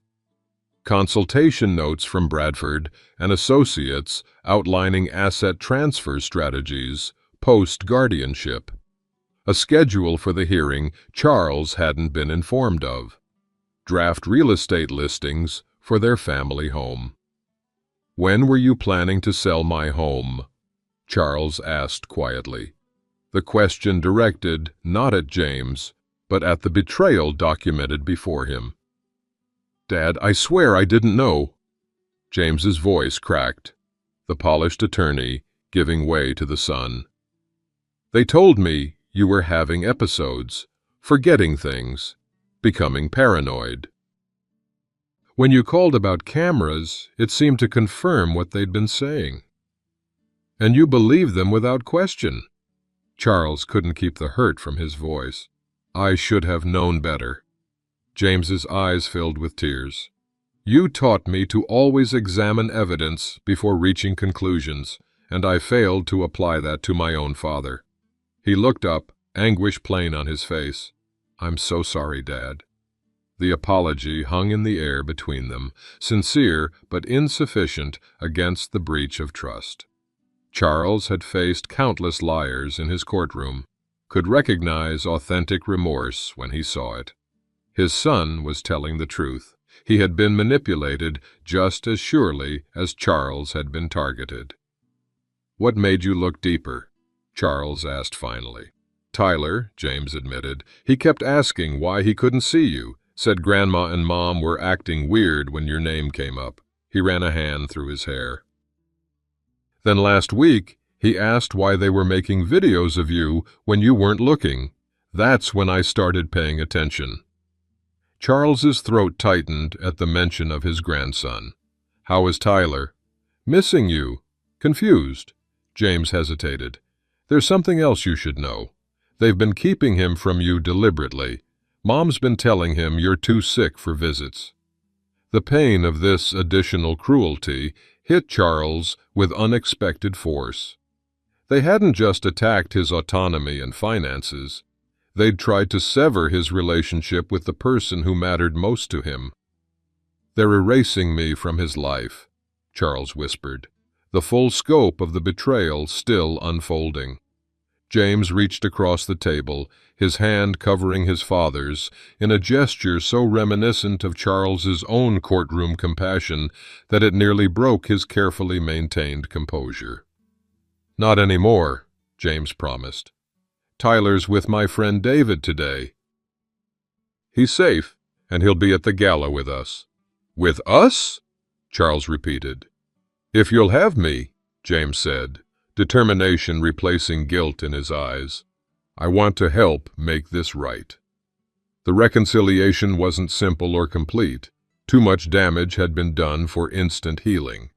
Consultation notes from Bradford and associates outlining asset transfer strategies post-guardianship. A schedule for the hearing Charles hadn't been informed of. Draft real estate listings for their family home. "When were you planning to sell my home?" Charles asked quietly. The question directed not at James, but at the betrayal documented before him. "Dad, I swear I didn't know." James's voice cracked, the polished attorney giving way to the son. "They told me you were having episodes, forgetting things, becoming paranoid. When you called about cameras, it seemed to confirm what they'd been saying. And you believed them without question." Charles couldn't keep the hurt from his voice. "I should have known better." James's eyes filled with tears. "You taught me to always examine evidence before reaching conclusions, and I failed to apply that to my own father." He looked up, anguish plain on his face. "I'm so sorry, Dad." The apology hung in the air between them, sincere but insufficient against the breach of trust. Charles had faced countless liars in his courtroom, could recognize authentic remorse when he saw it. His son was telling the truth. He had been manipulated just as surely as Charles had been targeted. "What made you look deeper?" Charles asked finally. "Tyler," James admitted. "He kept asking why he couldn't see you, said Grandma and Mom were acting weird when your name came up." He ran a hand through his hair. "Then last week, he asked why they were making videos of you when you weren't looking. That's when I started paying attention." Charles's throat tightened at the mention of his grandson. "How is Tyler?" "Missing you. Confused." James hesitated. "There's something else you should know. They've been keeping him from you deliberately. Mom's been telling him you're too sick for visits." The pain of this additional cruelty hit Charles with unexpected force. They hadn't just attacked his autonomy and finances. They'd tried to sever his relationship with the person who mattered most to him. "They're erasing me from his life," Charles whispered, the full scope of the betrayal still unfolding. James reached across the table, his hand covering his father's, in a gesture so reminiscent of Charles's own courtroom compassion that it nearly broke his carefully maintained composure. "Not any more," James promised. "Tyler's with my friend David today. He's safe, and he'll be at the gala with us." "With us?" Charles repeated. "If you'll have me," James said, determination replacing guilt in his eyes. "I want to help make this right." The reconciliation wasn't simple or complete. Too much damage had been done for instant healing.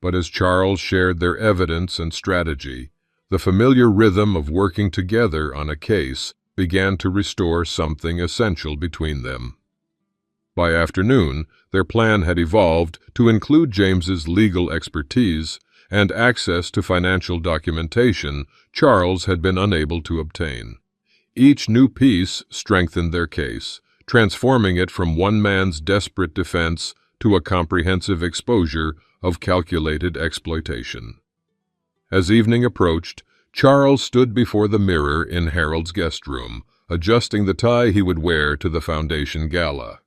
But as Charles shared their evidence and strategy, the familiar rhythm of working together on a case began to restore something essential between them. By afternoon, their plan had evolved to include James's legal expertise and access to financial documentation Charles had been unable to obtain. Each new piece strengthened their case, transforming it from one man's desperate defense to a comprehensive exposure of calculated exploitation. As evening approached, Charles stood before the mirror in Harold's guest room, adjusting the tie he would wear to the foundation gala.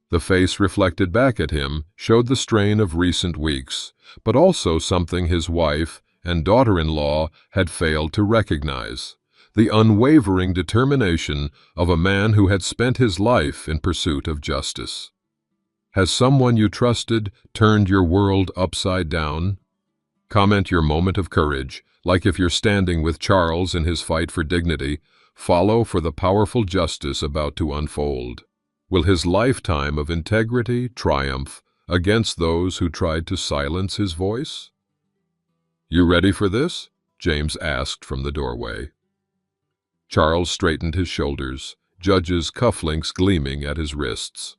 The face reflected back at him showed the strain of recent weeks, but also something his wife and daughter-in-law had failed to recognize: the unwavering determination of a man who had spent his life in pursuit of justice. Has someone you trusted turned your world upside down? Comment your moment of courage, like if you're standing with Charles in his fight for dignity. Follow for the powerful justice about to unfold. Will his lifetime of integrity triumph against those who tried to silence his voice? "You ready for this?" James asked from the doorway. Charles straightened his shoulders, judge's cufflinks gleaming at his wrists.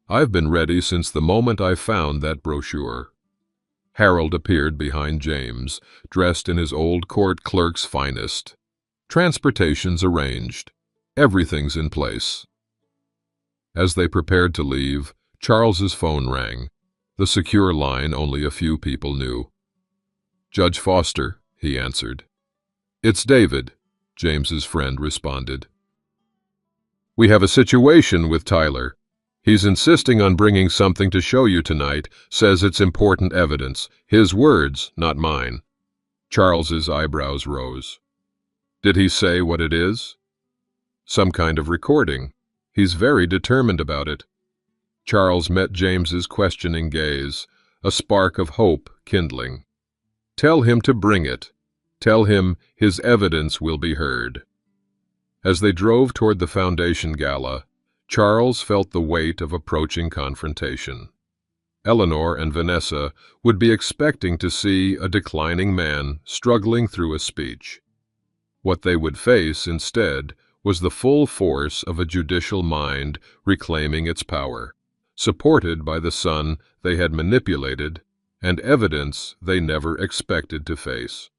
"I've been ready since the moment I found that brochure." Harold appeared behind James, dressed in his old court clerk's finest. "Transportation's arranged. Everything's in place." As they prepared to leave, Charles's phone rang, the secure line only a few people knew. "Judge Foster," he answered. "It's David," James's friend responded. "We have a situation with Tyler. He's insisting on bringing something to show you tonight, says it's important evidence. His words, not mine." Charles's eyebrows rose. "Did he say what it is?" "Some kind of recording. He's very determined about it." Charles met James's questioning gaze, a spark of hope kindling. "Tell him to bring it. Tell him his evidence will be heard." As they drove toward the foundation gala, Charles felt the weight of approaching confrontation. Eleanor and Vanessa would be expecting to see a declining man struggling through a speech. What they would face instead was the full force of a judicial mind reclaiming its power, supported by the son they had manipulated and evidence they never expected to face.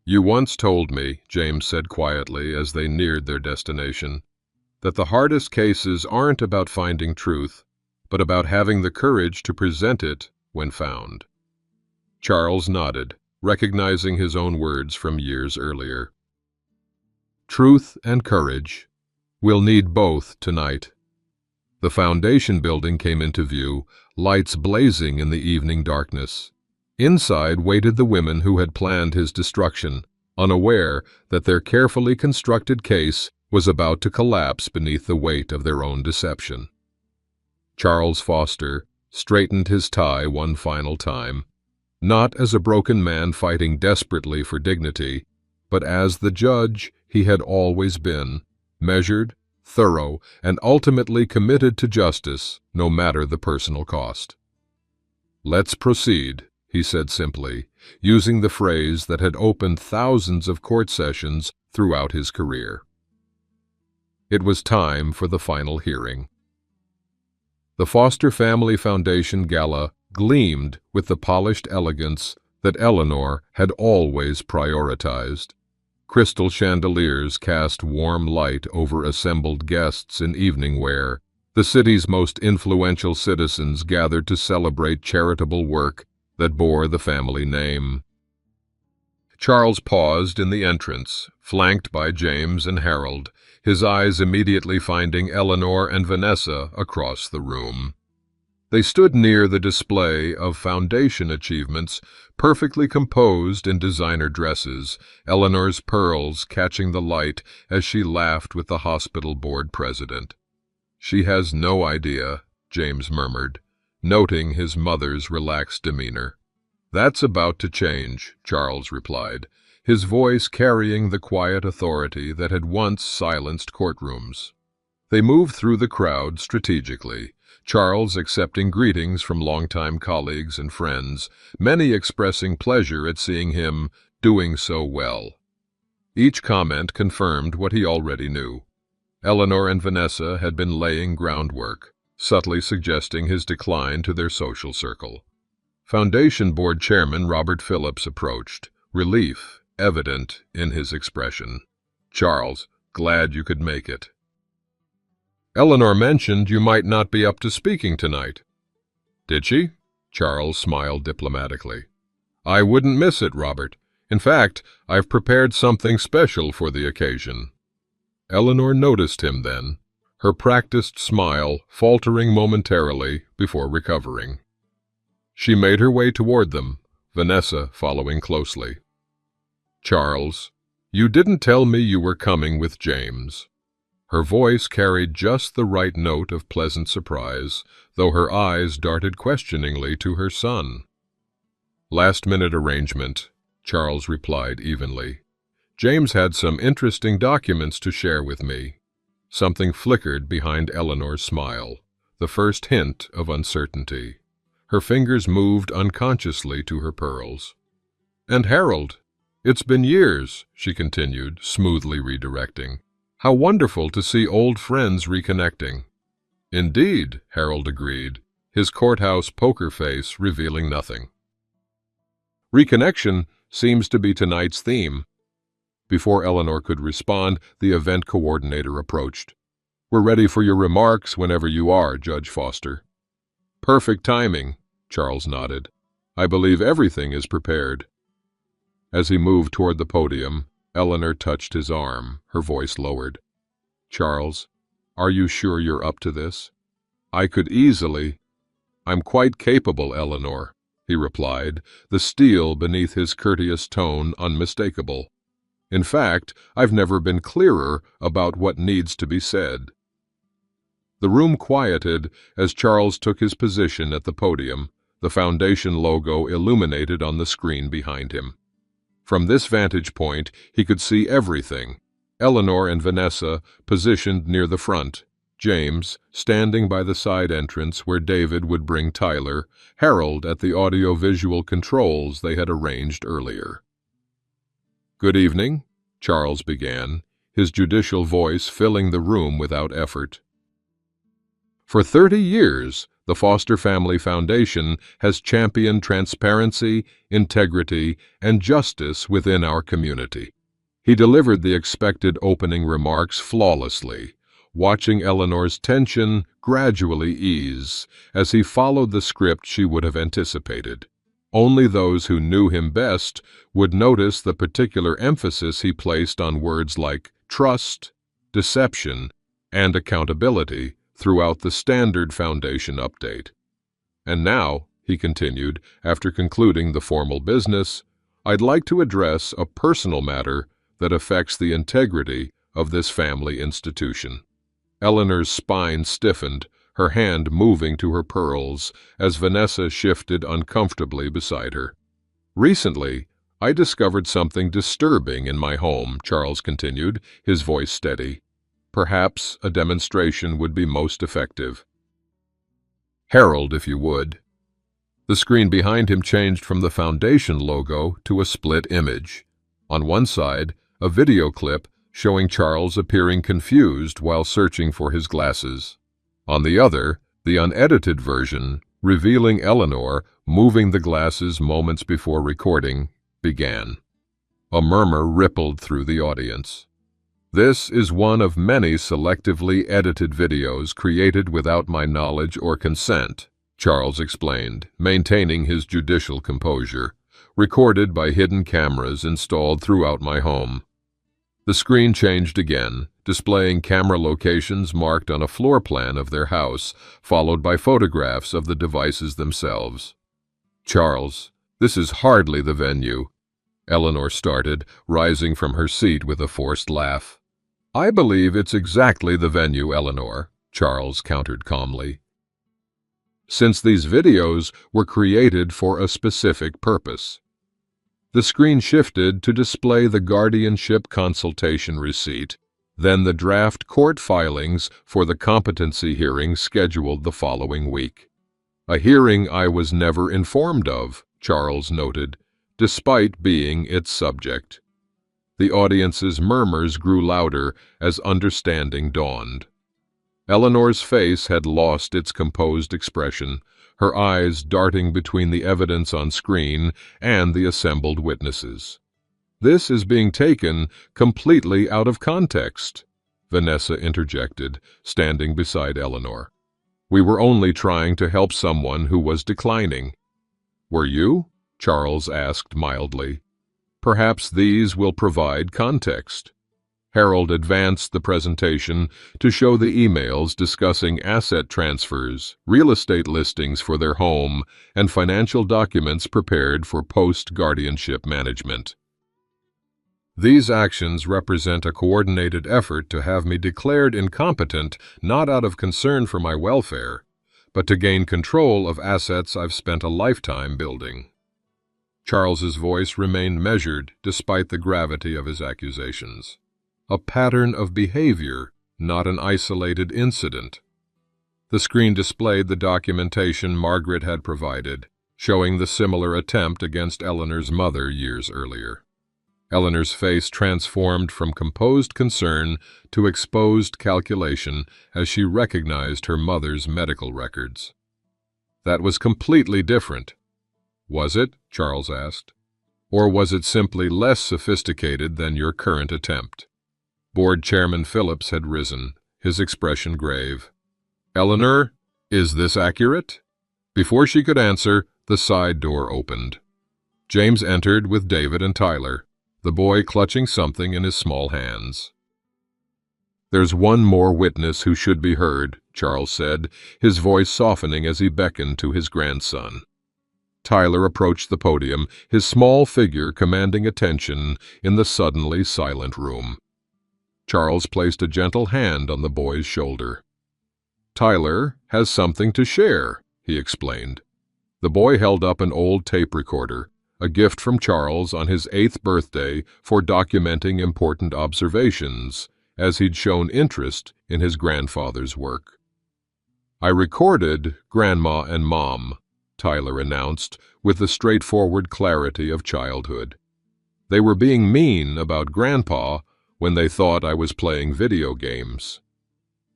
"You once told me," James said quietly as they neared their destination, "that the hardest cases aren't about finding truth, but about having the courage to present it when found." Charles nodded, recognizing his own words from years earlier. Truth and courage. We'll need both tonight. The foundation building came into view, lights blazing in the evening darkness. Inside waited the women who had planned his destruction, unaware that their carefully constructed case was about to collapse beneath the weight of their own deception. Charles Foster straightened his tie one final time, not as a broken man fighting desperately for dignity, but as the judge he had always been, measured, thorough, and ultimately committed to justice, no matter the personal cost. "Let's proceed," he said simply, using the phrase that had opened thousands of court sessions throughout his career. It was time for the final hearing. The Foster Family Foundation Gala gleamed with the polished elegance that Eleanor had always prioritized. Crystal chandeliers cast warm light over assembled guests in evening wear. The city's most influential citizens gathered to celebrate charitable work that bore the family name. Charles paused in the entrance, flanked by James and Harold, his eyes immediately finding Eleanor and Vanessa across the room. They stood near the display of foundation achievements, perfectly composed in designer dresses, Eleanor's pearls catching the light as she laughed with the hospital board president. "She has no idea," James murmured, noting his mother's relaxed demeanor. "That's about to change," Charles replied, his voice carrying the quiet authority that had once silenced courtrooms. They moved through the crowd strategically, Charles accepting greetings from longtime colleagues and friends, many expressing pleasure at seeing him doing so well. Each comment confirmed what he already knew. Eleanor and Vanessa had been laying groundwork, subtly suggesting his decline to their social circle. Foundation Board Chairman Robert Phillips approached, relief evident in his expression. "Charles, glad you could make it. Eleanor mentioned you might not be up to speaking tonight." "Did she?" Charles smiled diplomatically. "I wouldn't miss it, Robert. In fact, I've prepared something special for the occasion." Eleanor noticed him then, her practiced smile faltering momentarily before recovering. She made her way toward them, Vanessa following closely. "Charles, you didn't tell me you were coming with James." Her voice carried just the right note of pleasant surprise, though her eyes darted questioningly to her son. "Last-minute arrangement," Charles replied evenly. "James had some interesting documents to share with me." Something flickered behind Eleanor's smile, the first hint of uncertainty. Her fingers moved unconsciously to her pearls. "And Harold, it's been years," she continued, smoothly redirecting. "How wonderful to see old friends reconnecting." "Indeed," Harold agreed, his courthouse poker face revealing nothing. "Reconnection seems to be tonight's theme." Before Eleanor could respond, the event coordinator approached. "We're ready for your remarks whenever you are, Judge Foster." "Perfect timing," Charles nodded. "I believe everything is prepared." As he moved toward the podium, Eleanor touched his arm, her voice lowered. "Charles, are you sure you're up to this? I could easily—" "I'm quite capable, Eleanor," he replied, the steel beneath his courteous tone unmistakable. "In fact, I've never been clearer about what needs to be said." The room quieted as Charles took his position at the podium, the foundation logo illuminated on the screen behind him. From this vantage point, he could see everything. Eleanor and Vanessa positioned near the front, James standing by the side entrance where David would bring Tyler, Harold at the audio-visual controls they had arranged earlier. "Good evening," Charles began, his judicial voice filling the room without effort. "For 30 years, the Foster Family Foundation has championed transparency, integrity, and justice within our community." He delivered the expected opening remarks flawlessly, watching Eleanor's tension gradually ease as he followed the script she would have anticipated. Only those who knew him best would notice the particular emphasis he placed on words like trust, deception, and accountability throughout the standard foundation update. "And now," he continued, after concluding the formal business, "I'd like to address a personal matter that affects the integrity of this family institution." Eleanor's spine stiffened, her hand moving to her pearls as Vanessa shifted uncomfortably beside her. "Recently, I discovered something disturbing in my home," Charles continued, his voice steady. "Perhaps a demonstration would be most effective. Harold, if you would." The screen behind him changed from the foundation logo to a split image. On one side, a video clip showing Charles appearing confused while searching for his glasses. On the other, the unedited version, revealing Eleanor moving the glasses moments before recording, began. A murmur rippled through the audience. "This is one of many selectively edited videos created without my knowledge or consent," Charles explained, maintaining his judicial composure. recorded by hidden cameras installed throughout my home. The screen changed again, displaying camera locations marked on a floor plan of their house, followed by photographs of the devices themselves. "Charles, this is hardly the venue," Eleanor started, rising from her seat with a forced laugh. "I believe it's exactly the venue, Eleanor," Charles countered calmly. "Since these videos were created for a specific purpose." The screen shifted to display the guardianship consultation receipt, then the draft court filings for the competency hearing scheduled the following week. "A hearing I was never informed of," Charles noted, despite being its subject. The audience's murmurs grew louder as understanding dawned. Eleanor's face had lost its composed expression, her eyes darting between the evidence on screen and the assembled witnesses. "This is being taken completely out of context," Vanessa interjected, standing beside Eleanor. "We were only trying to help someone who was declining." "Were you?" Charles asked mildly. "Perhaps these will provide context." Harold advanced the presentation to show the emails discussing asset transfers, real estate listings for their home, and financial documents prepared for post-guardianship management. "These actions represent a coordinated effort to have me declared incompetent not out of concern for my welfare, but to gain control of assets I've spent a lifetime building." Charles's voice remained measured despite the gravity of his accusations. "A pattern of behavior, not an isolated incident." The screen displayed the documentation Margaret had provided, showing the similar attempt against Eleanor's mother years earlier. Eleanor's face transformed from composed concern to exposed calculation as she recognized her mother's medical records. "That was completely different." "Was it?" Charles asked. "Or was it simply less sophisticated than your current attempt?" Board Chairman Phillips had risen, his expression grave. "Eleanor, is this accurate?" Before she could answer, the side door opened. James entered with David and Tyler, the boy clutching something in his small hands. "There's one more witness who should be heard," Charles said, his voice softening as he beckoned to his grandson. Tyler approached the podium, his small figure commanding attention in the suddenly silent room. Charles placed a gentle hand on the boy's shoulder. "Tyler has something to share," he explained. The boy held up an old tape recorder, a gift from Charles on his 8th birthday for documenting important observations, as he'd shown interest in his grandfather's work. "I recorded Grandma and Mom," Tyler announced with the straightforward clarity of childhood. "They were being mean about Grandpa when they thought I was playing video games."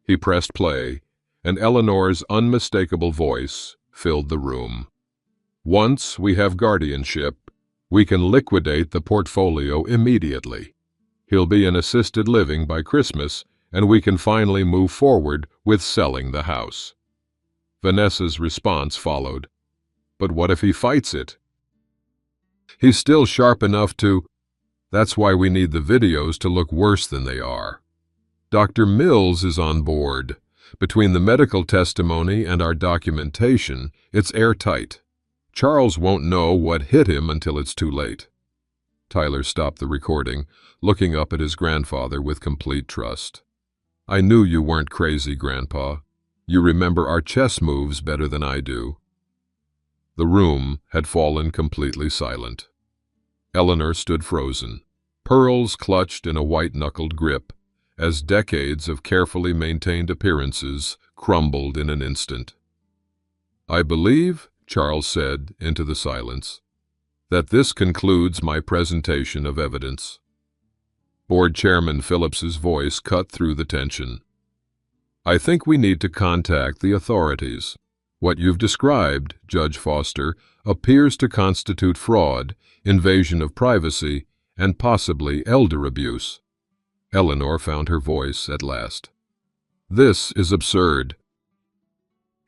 He pressed play, and Eleanor's unmistakable voice filled the room. "Once we have guardianship, we can liquidate the portfolio immediately. He'll be in assisted living by Christmas, and we can finally move forward with selling the house." Vanessa's response followed. "But what if he fights it?" "He's still sharp enough to—" "That's why we need the videos to look worse than they are. Dr. Mills is on board. Between the medical testimony and our documentation, it's airtight. Charles won't know what hit him until it's too late." Tyler stopped the recording, looking up at his grandfather with complete trust. "I knew you weren't crazy, Grandpa. You remember our chess moves better than I do." The room had fallen completely silent. Eleanor stood frozen, pearls clutched in a white-knuckled grip, as decades of carefully maintained appearances crumbled in an instant. "I believe," Charles said into the silence, "that this concludes my presentation of evidence." Board Chairman Phillips's voice cut through the tension. "I think we need to contact the authorities. What you've described, Judge Foster, appears to constitute fraud, invasion of privacy, and possibly elder abuse." Eleanor found her voice at last. "This is absurd."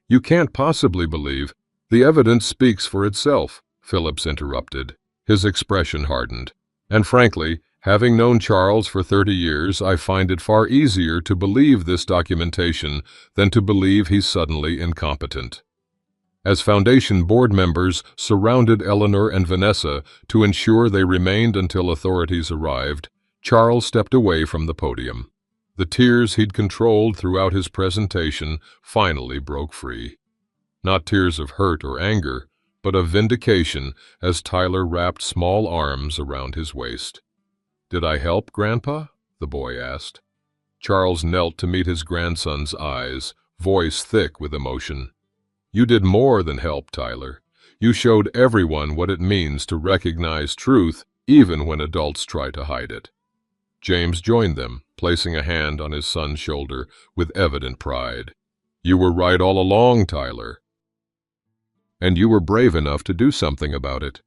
"You can't possibly believe. The evidence speaks for itself," Phillips interrupted, His expression hardened. And frankly, having known Charles for 30 years, I find it far easier to believe this documentation than to believe he's suddenly incompetent. As Foundation board members surrounded Eleanor and Vanessa to ensure they remained until authorities arrived, Charles stepped away from the podium. The tears he'd controlled throughout his presentation finally broke free. Not tears of hurt or anger, but of vindication as Tyler wrapped small arms around his waist. "Did I help, Grandpa?" the boy asked. Charles knelt to meet his grandson's eyes, voice thick with emotion. "You did more than help, Tyler. You showed everyone what it means to recognize truth even when adults try to hide it." James joined them, placing a hand on his son's shoulder with evident pride. "You were right all along, Tyler. And you were brave enough to do something about it."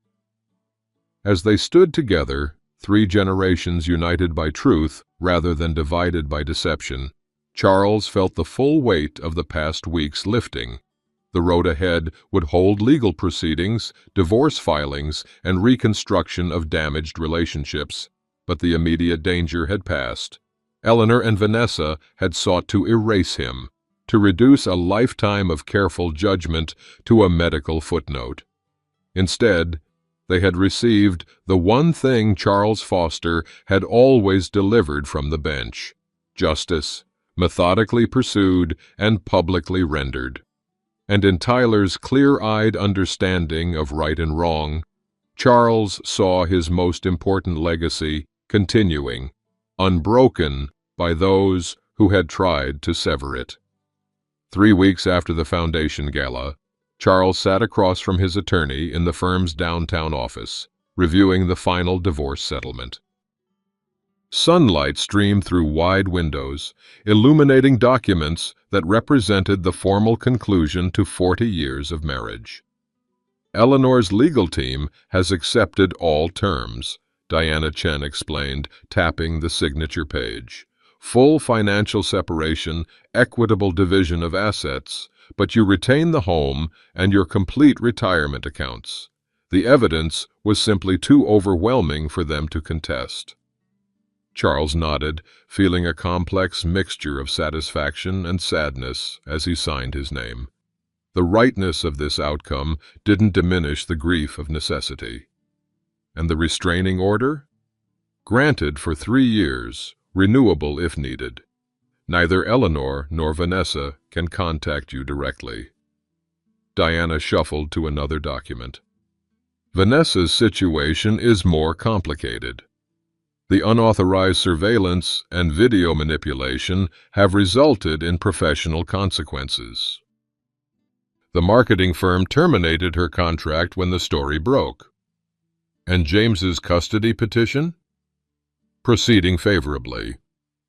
As they stood together, 3 generations united by truth rather than divided by deception, Charles felt the full weight of the past weeks lifting. The road ahead would hold legal proceedings, divorce filings, and reconstruction of damaged relationships. But the immediate danger had passed. Eleanor and Vanessa had sought to erase him, to reduce a lifetime of careful judgment to a medical footnote. Instead, they had received the one thing Charles Foster had always delivered from the bench: justice, methodically pursued and publicly rendered. And in Tyler's clear-eyed understanding of right and wrong, Charles saw his most important legacy continuing, unbroken by those who had tried to sever it. 3 weeks after the Foundation Gala, Charles sat across from his attorney in the firm's downtown office, reviewing the final divorce settlement. Sunlight streamed through wide windows, illuminating documents that represented the formal conclusion to 40 years of marriage. "Eleanor's legal team has accepted all terms," Diana Chen explained, tapping the signature page. "Full financial separation, equitable division of assets, but you retain the home and your complete retirement accounts. The evidence was simply too overwhelming for them to contest." Charles nodded, feeling a complex mixture of satisfaction and sadness as he signed his name. The rightness of this outcome didn't diminish the grief of necessity. And the restraining order? Granted for 3 years, renewable if needed. Neither Eleanor nor Vanessa can contact you directly. Diana shuffled to another document. Vanessa's situation is more complicated. The unauthorized surveillance and video manipulation have resulted in professional consequences. The marketing firm terminated her contract when the story broke. And James's custody petition? Proceeding favorably.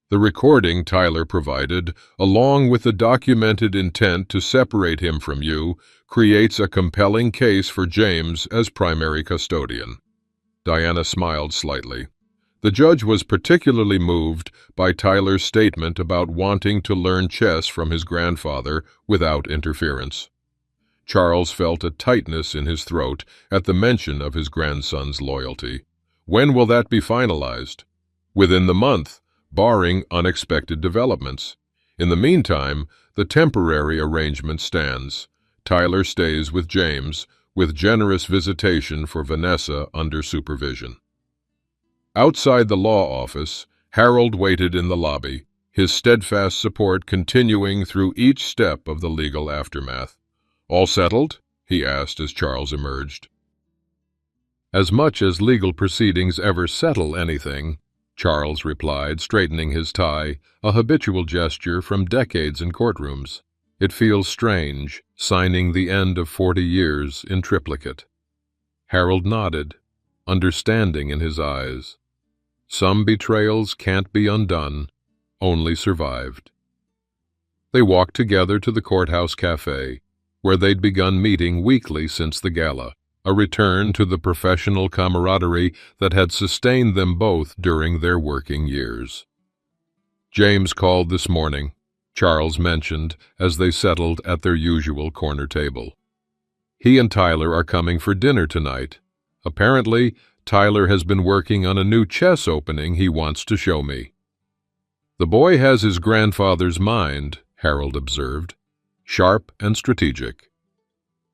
The recording Tyler provided, along with the documented intent to separate him from you, creates a compelling case for James as primary custodian. Diana smiled slightly. The judge was particularly moved by Tyler's statement about wanting to learn chess from his grandfather without interference. Charles felt a tightness in his throat at the mention of his grandson's loyalty. When will that be finalized? Within the month, barring unexpected developments. In the meantime, the temporary arrangement stands. Tyler stays with James, with generous visitation for Vanessa under supervision. Outside the law office, Harold waited in the lobby, his steadfast support continuing through each step of the legal aftermath. "All settled?" he asked as Charles emerged. "As much as legal proceedings ever settle anything," Charles replied, straightening his tie, a habitual gesture from decades in courtrooms. "It feels strange, signing the end of 40 years in triplicate." Harold nodded, understanding in his eyes. Some betrayals can't be undone, only survived. They walked together to the courthouse cafe, where they'd begun meeting weekly since the gala, a return to the professional camaraderie that had sustained them both during their working years. "James called this morning," Charles mentioned as they settled at their usual corner table. "He and Tyler are coming for dinner tonight. Apparently, Tyler has been working on a new chess opening he wants to show me. The boy has his grandfather's mind, Harold observed, sharp and strategic.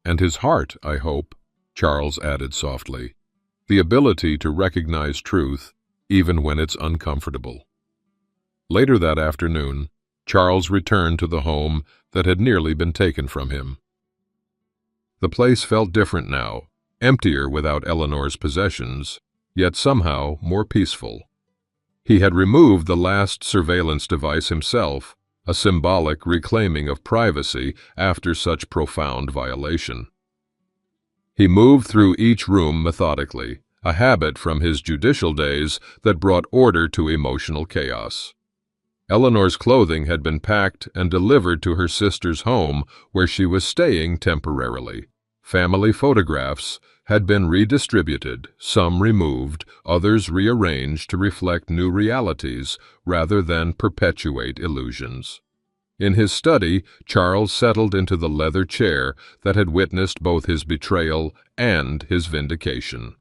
And his heart, I hope, Charles added softly, the ability to recognize truth even when it's uncomfortable. Later that afternoon, Charles returned to the home that had nearly been taken from him. The place felt different now, emptier without Eleanor's possessions, yet somehow more peaceful. He had removed the last surveillance device himself, a symbolic reclaiming of privacy after such profound violation. He moved through each room methodically, a habit from his judicial days that brought order to emotional chaos. Eleanor's clothing had been packed and delivered to her sister's home, where she was staying temporarily. Family photographs had been redistributed, some removed, others rearranged to reflect new realities rather than perpetuate illusions. In his study, Charles settled into the leather chair that had witnessed both his betrayal and his vindication.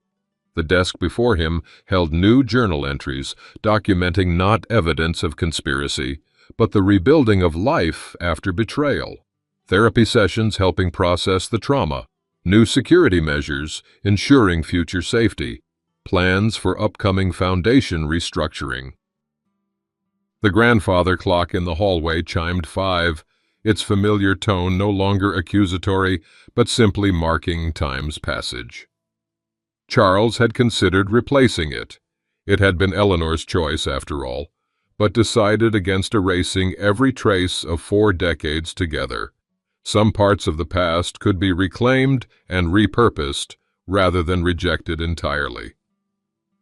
The desk before him held new journal entries documenting not evidence of conspiracy, but the rebuilding of life after betrayal, therapy sessions helping process the trauma, new security measures ensuring future safety, plans for upcoming foundation restructuring. The grandfather clock in the hallway chimed 5, its familiar tone no longer accusatory, but simply marking time's passage. Charles had considered replacing it. It had been Eleanor's choice, after all, but decided against erasing every trace of 4 decades together. Some parts of the past could be reclaimed and repurposed rather than rejected entirely.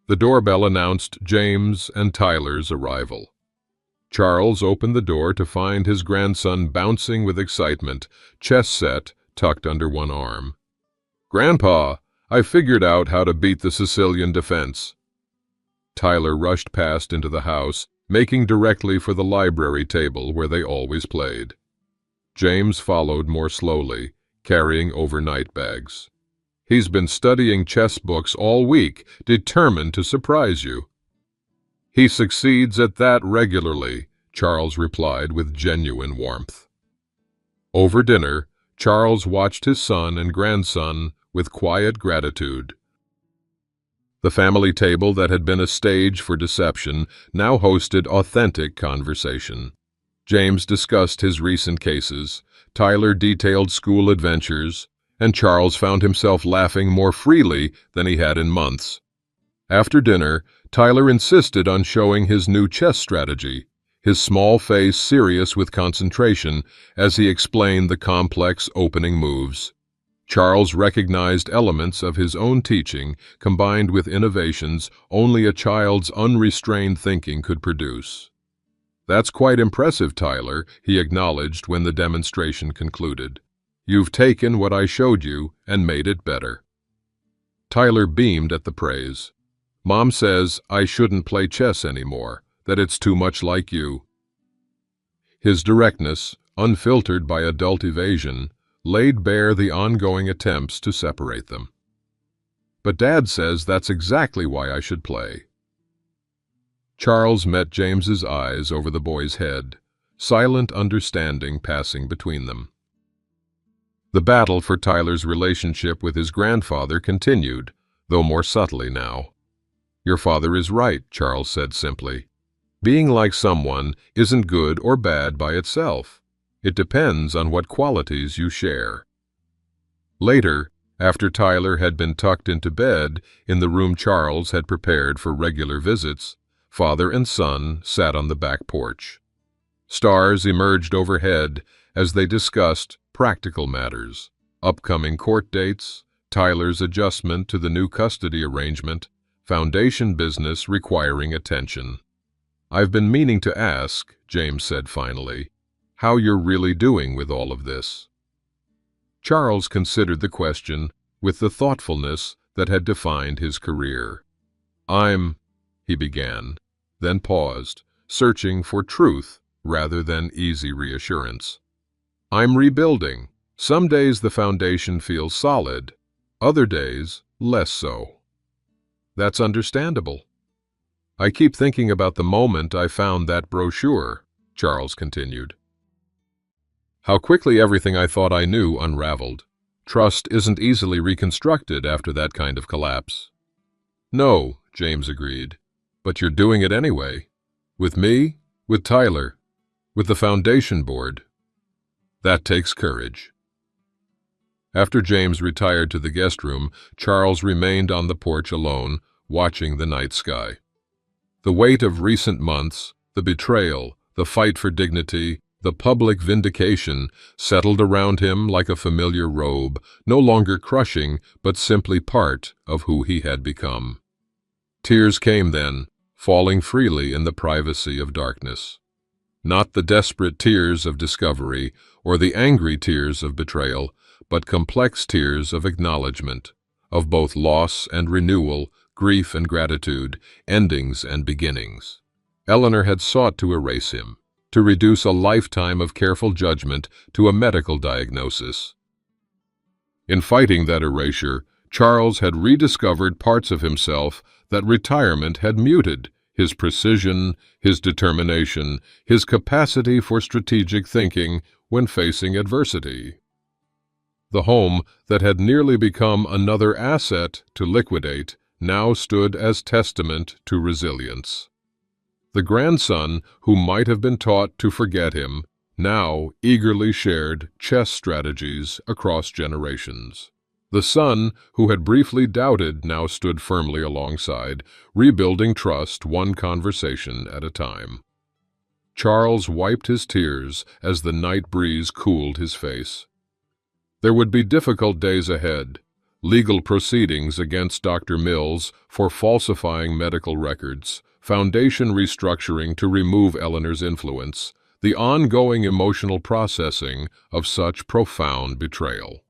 The doorbell announced James and Tyler's arrival. Charles opened the door to find his grandson bouncing with excitement, chess set tucked under one arm. "Grandpa, I figured out how to beat the Sicilian defense." Tyler rushed past into the house, making directly for the library table where they always played. James followed more slowly, carrying overnight bags. "He's been studying chess books all week, determined to surprise you." "He succeeds at that regularly," Charles replied with genuine warmth. Over dinner, Charles watched his son and grandson with quiet gratitude. The family table that had been a stage for deception now hosted authentic conversation. James discussed his recent cases, Tyler detailed school adventures, and Charles found himself laughing more freely than he had in months. After dinner, Tyler insisted on showing his new chess strategy, his small face serious with concentration as he explained the complex opening moves. Charles recognized elements of his own teaching combined with innovations only a child's unrestrained thinking could produce. "That's quite impressive, Tyler," he acknowledged when the demonstration concluded. "You've taken what I showed you and made it better." Tyler beamed at the praise. "Mom says I shouldn't play chess anymore, that it's too much like you." His directness, unfiltered by adult evasion, laid bare the ongoing attempts to separate them. "But Dad says that's exactly why I should play." Charles met James's eyes over the boy's head, silent understanding passing between them. The battle for Tyler's relationship with his grandfather continued, though more subtly now. "Your father is right," Charles said simply. "Being like someone isn't good or bad by itself. It depends on what qualities you share." Later, after Tyler had been tucked into bed in the room Charles had prepared for regular visits, father and son sat on the back porch. Stars emerged overhead as they discussed practical matters, upcoming court dates, Tyler's adjustment to the new custody arrangement, foundation business requiring attention. "I've been meaning to ask," James said finally, "how you're really doing with all of this." Charles considered the question with the thoughtfulness that had defined his career. He began, then paused, searching for truth rather than easy reassurance. "I'm rebuilding. Some days the foundation feels solid, other days less so." That's understandable. I keep thinking about the moment I found that brochure, Charles continued. How quickly everything I thought I knew unraveled. Trust isn't easily reconstructed after that kind of collapse. No, James agreed. But you're doing it anyway. With me, with Tyler, with the foundation board. That takes courage. After James retired to the guest room, Charles remained on the porch alone, watching the night sky. The weight of recent months, the betrayal, the fight for dignity, the public vindication settled around him like a familiar robe, no longer crushing, but simply part of who he had become. Tears came then, falling freely in the privacy of darkness. Not the desperate tears of discovery or the angry tears of betrayal, but complex tears of acknowledgement, of both loss and renewal, grief and gratitude, endings and beginnings. Eleanor had sought to erase him, to reduce a lifetime of careful judgment to a medical diagnosis. In fighting that erasure, Charles had rediscovered parts of himself that retirement had muted: his precision, his determination, his capacity for strategic thinking when facing adversity. The home that had nearly become another asset to liquidate now stood as testament to resilience. The grandson, who might have been taught to forget him, now eagerly shared chess strategies across generations. The son, who had briefly doubted, now stood firmly alongside, rebuilding trust one conversation at a time. Charles wiped his tears as the night breeze cooled his face. There would be difficult days ahead: legal proceedings against Dr. Mills for falsifying medical records, foundation restructuring to remove Eleanor's influence, the ongoing emotional processing of such profound betrayal.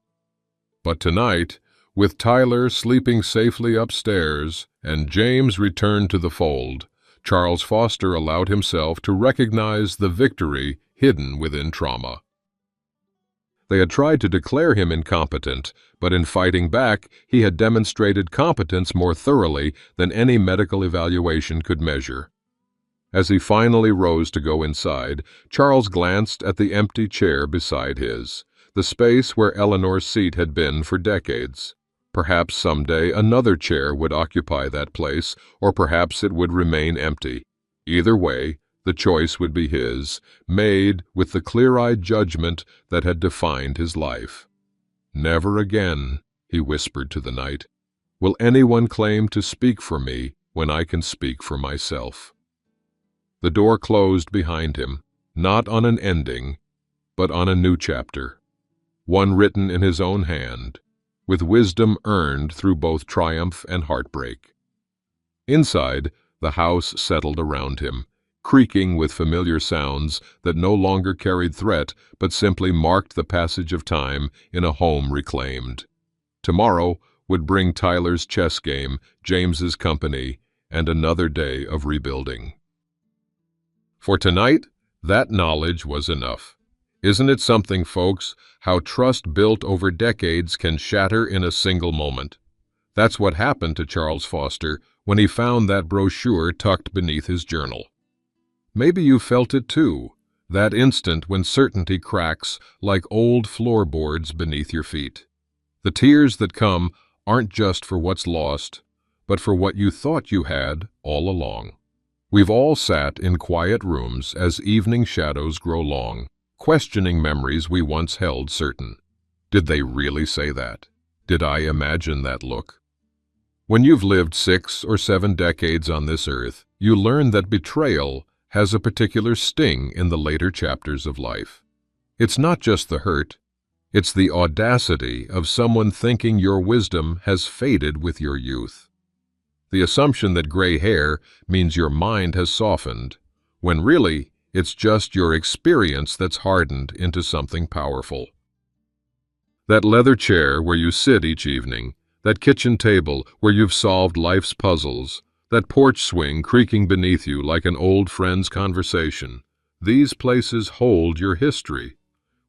But tonight, with Tyler sleeping safely upstairs and James returned to the fold, Charles Foster allowed himself to recognize the victory hidden within trauma. They had tried to declare him incompetent, but in fighting back, he had demonstrated competence more thoroughly than any medical evaluation could measure. As he finally rose to go inside, Charles glanced at the empty chair beside his, the space where Eleanor's seat had been for decades. Perhaps someday another chair would occupy that place, or perhaps it would remain empty. Either way, the choice would be his, made with the clear-eyed judgment that had defined his life. "Never again," he whispered to the night, "will anyone claim to speak for me when I can speak for myself." The door closed behind him, not on an ending, but on a new chapter, one written in his own hand, with wisdom earned through both triumph and heartbreak. Inside, the house settled around him, creaking with familiar sounds that no longer carried threat but simply marked the passage of time in a home reclaimed. Tomorrow would bring Tyler's chess game, James's company, and another day of rebuilding. For tonight, that knowledge was enough. Isn't it something, folks, how trust built over decades can shatter in a single moment? That's what happened to Charles Foster when he found that brochure tucked beneath his journal. Maybe you felt it too, that instant when certainty cracks like old floorboards beneath your feet. The tears that come aren't just for what's lost, but for what you thought you had all along. We've all sat in quiet rooms as evening shadows grow long, questioning memories we once held certain. Did they really say that? Did I imagine that look? When you've lived 6 or 7 decades on this earth, you learn that betrayal has a particular sting in the later chapters of life. It's not just the hurt, it's the audacity of someone thinking your wisdom has faded with your youth. The assumption that gray hair means your mind has softened, when really it's just your experience that's hardened into something powerful. That leather chair where you sit each evening, that kitchen table where you've solved life's puzzles, that porch swing creaking beneath you like an old friend's conversation, these places hold your history.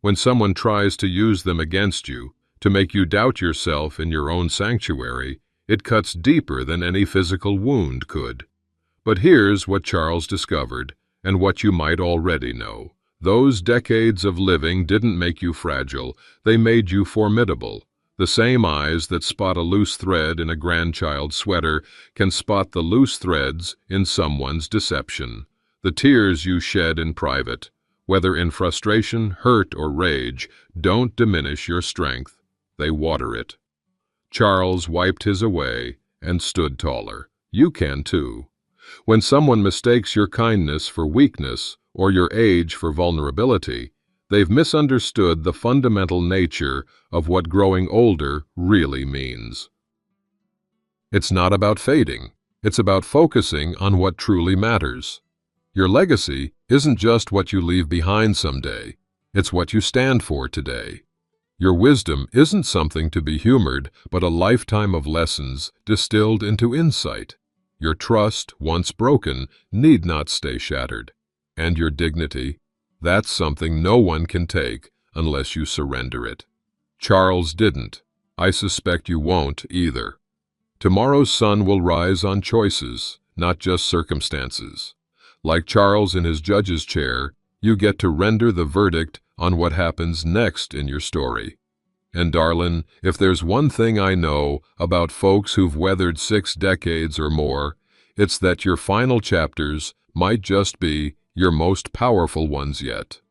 When someone tries to use them against you, to make you doubt yourself in your own sanctuary, It cuts deeper than any physical wound could. But here's what Charles discovered, and what you might already know. Those decades of living didn't make you fragile, they made you formidable. The same eyes that spot a loose thread in a grandchild's sweater can spot the loose threads in someone's deception. The tears you shed in private, whether in frustration, hurt, or rage, don't diminish your strength. They water it. Charles wiped his away and stood taller. You can too. When someone mistakes your kindness for weakness or your age for vulnerability, they've misunderstood the fundamental nature of what growing older really means. It's not about fading. It's about focusing on what truly matters. Your legacy isn't just what you leave behind someday. It's what you stand for today. Your wisdom isn't something to be humored, but a lifetime of lessons distilled into insight. Your trust, once broken, need not stay shattered. And your dignity, that's something no one can take unless you surrender it. Charles didn't. I suspect you won't either. Tomorrow's sun will rise on choices, not just circumstances. Like Charles in his judge's chair, you get to render the verdict on what happens next in your story. And darlin', if there's one thing I know about folks who've weathered 6 decades or more, it's that your final chapters might just be your most powerful ones yet.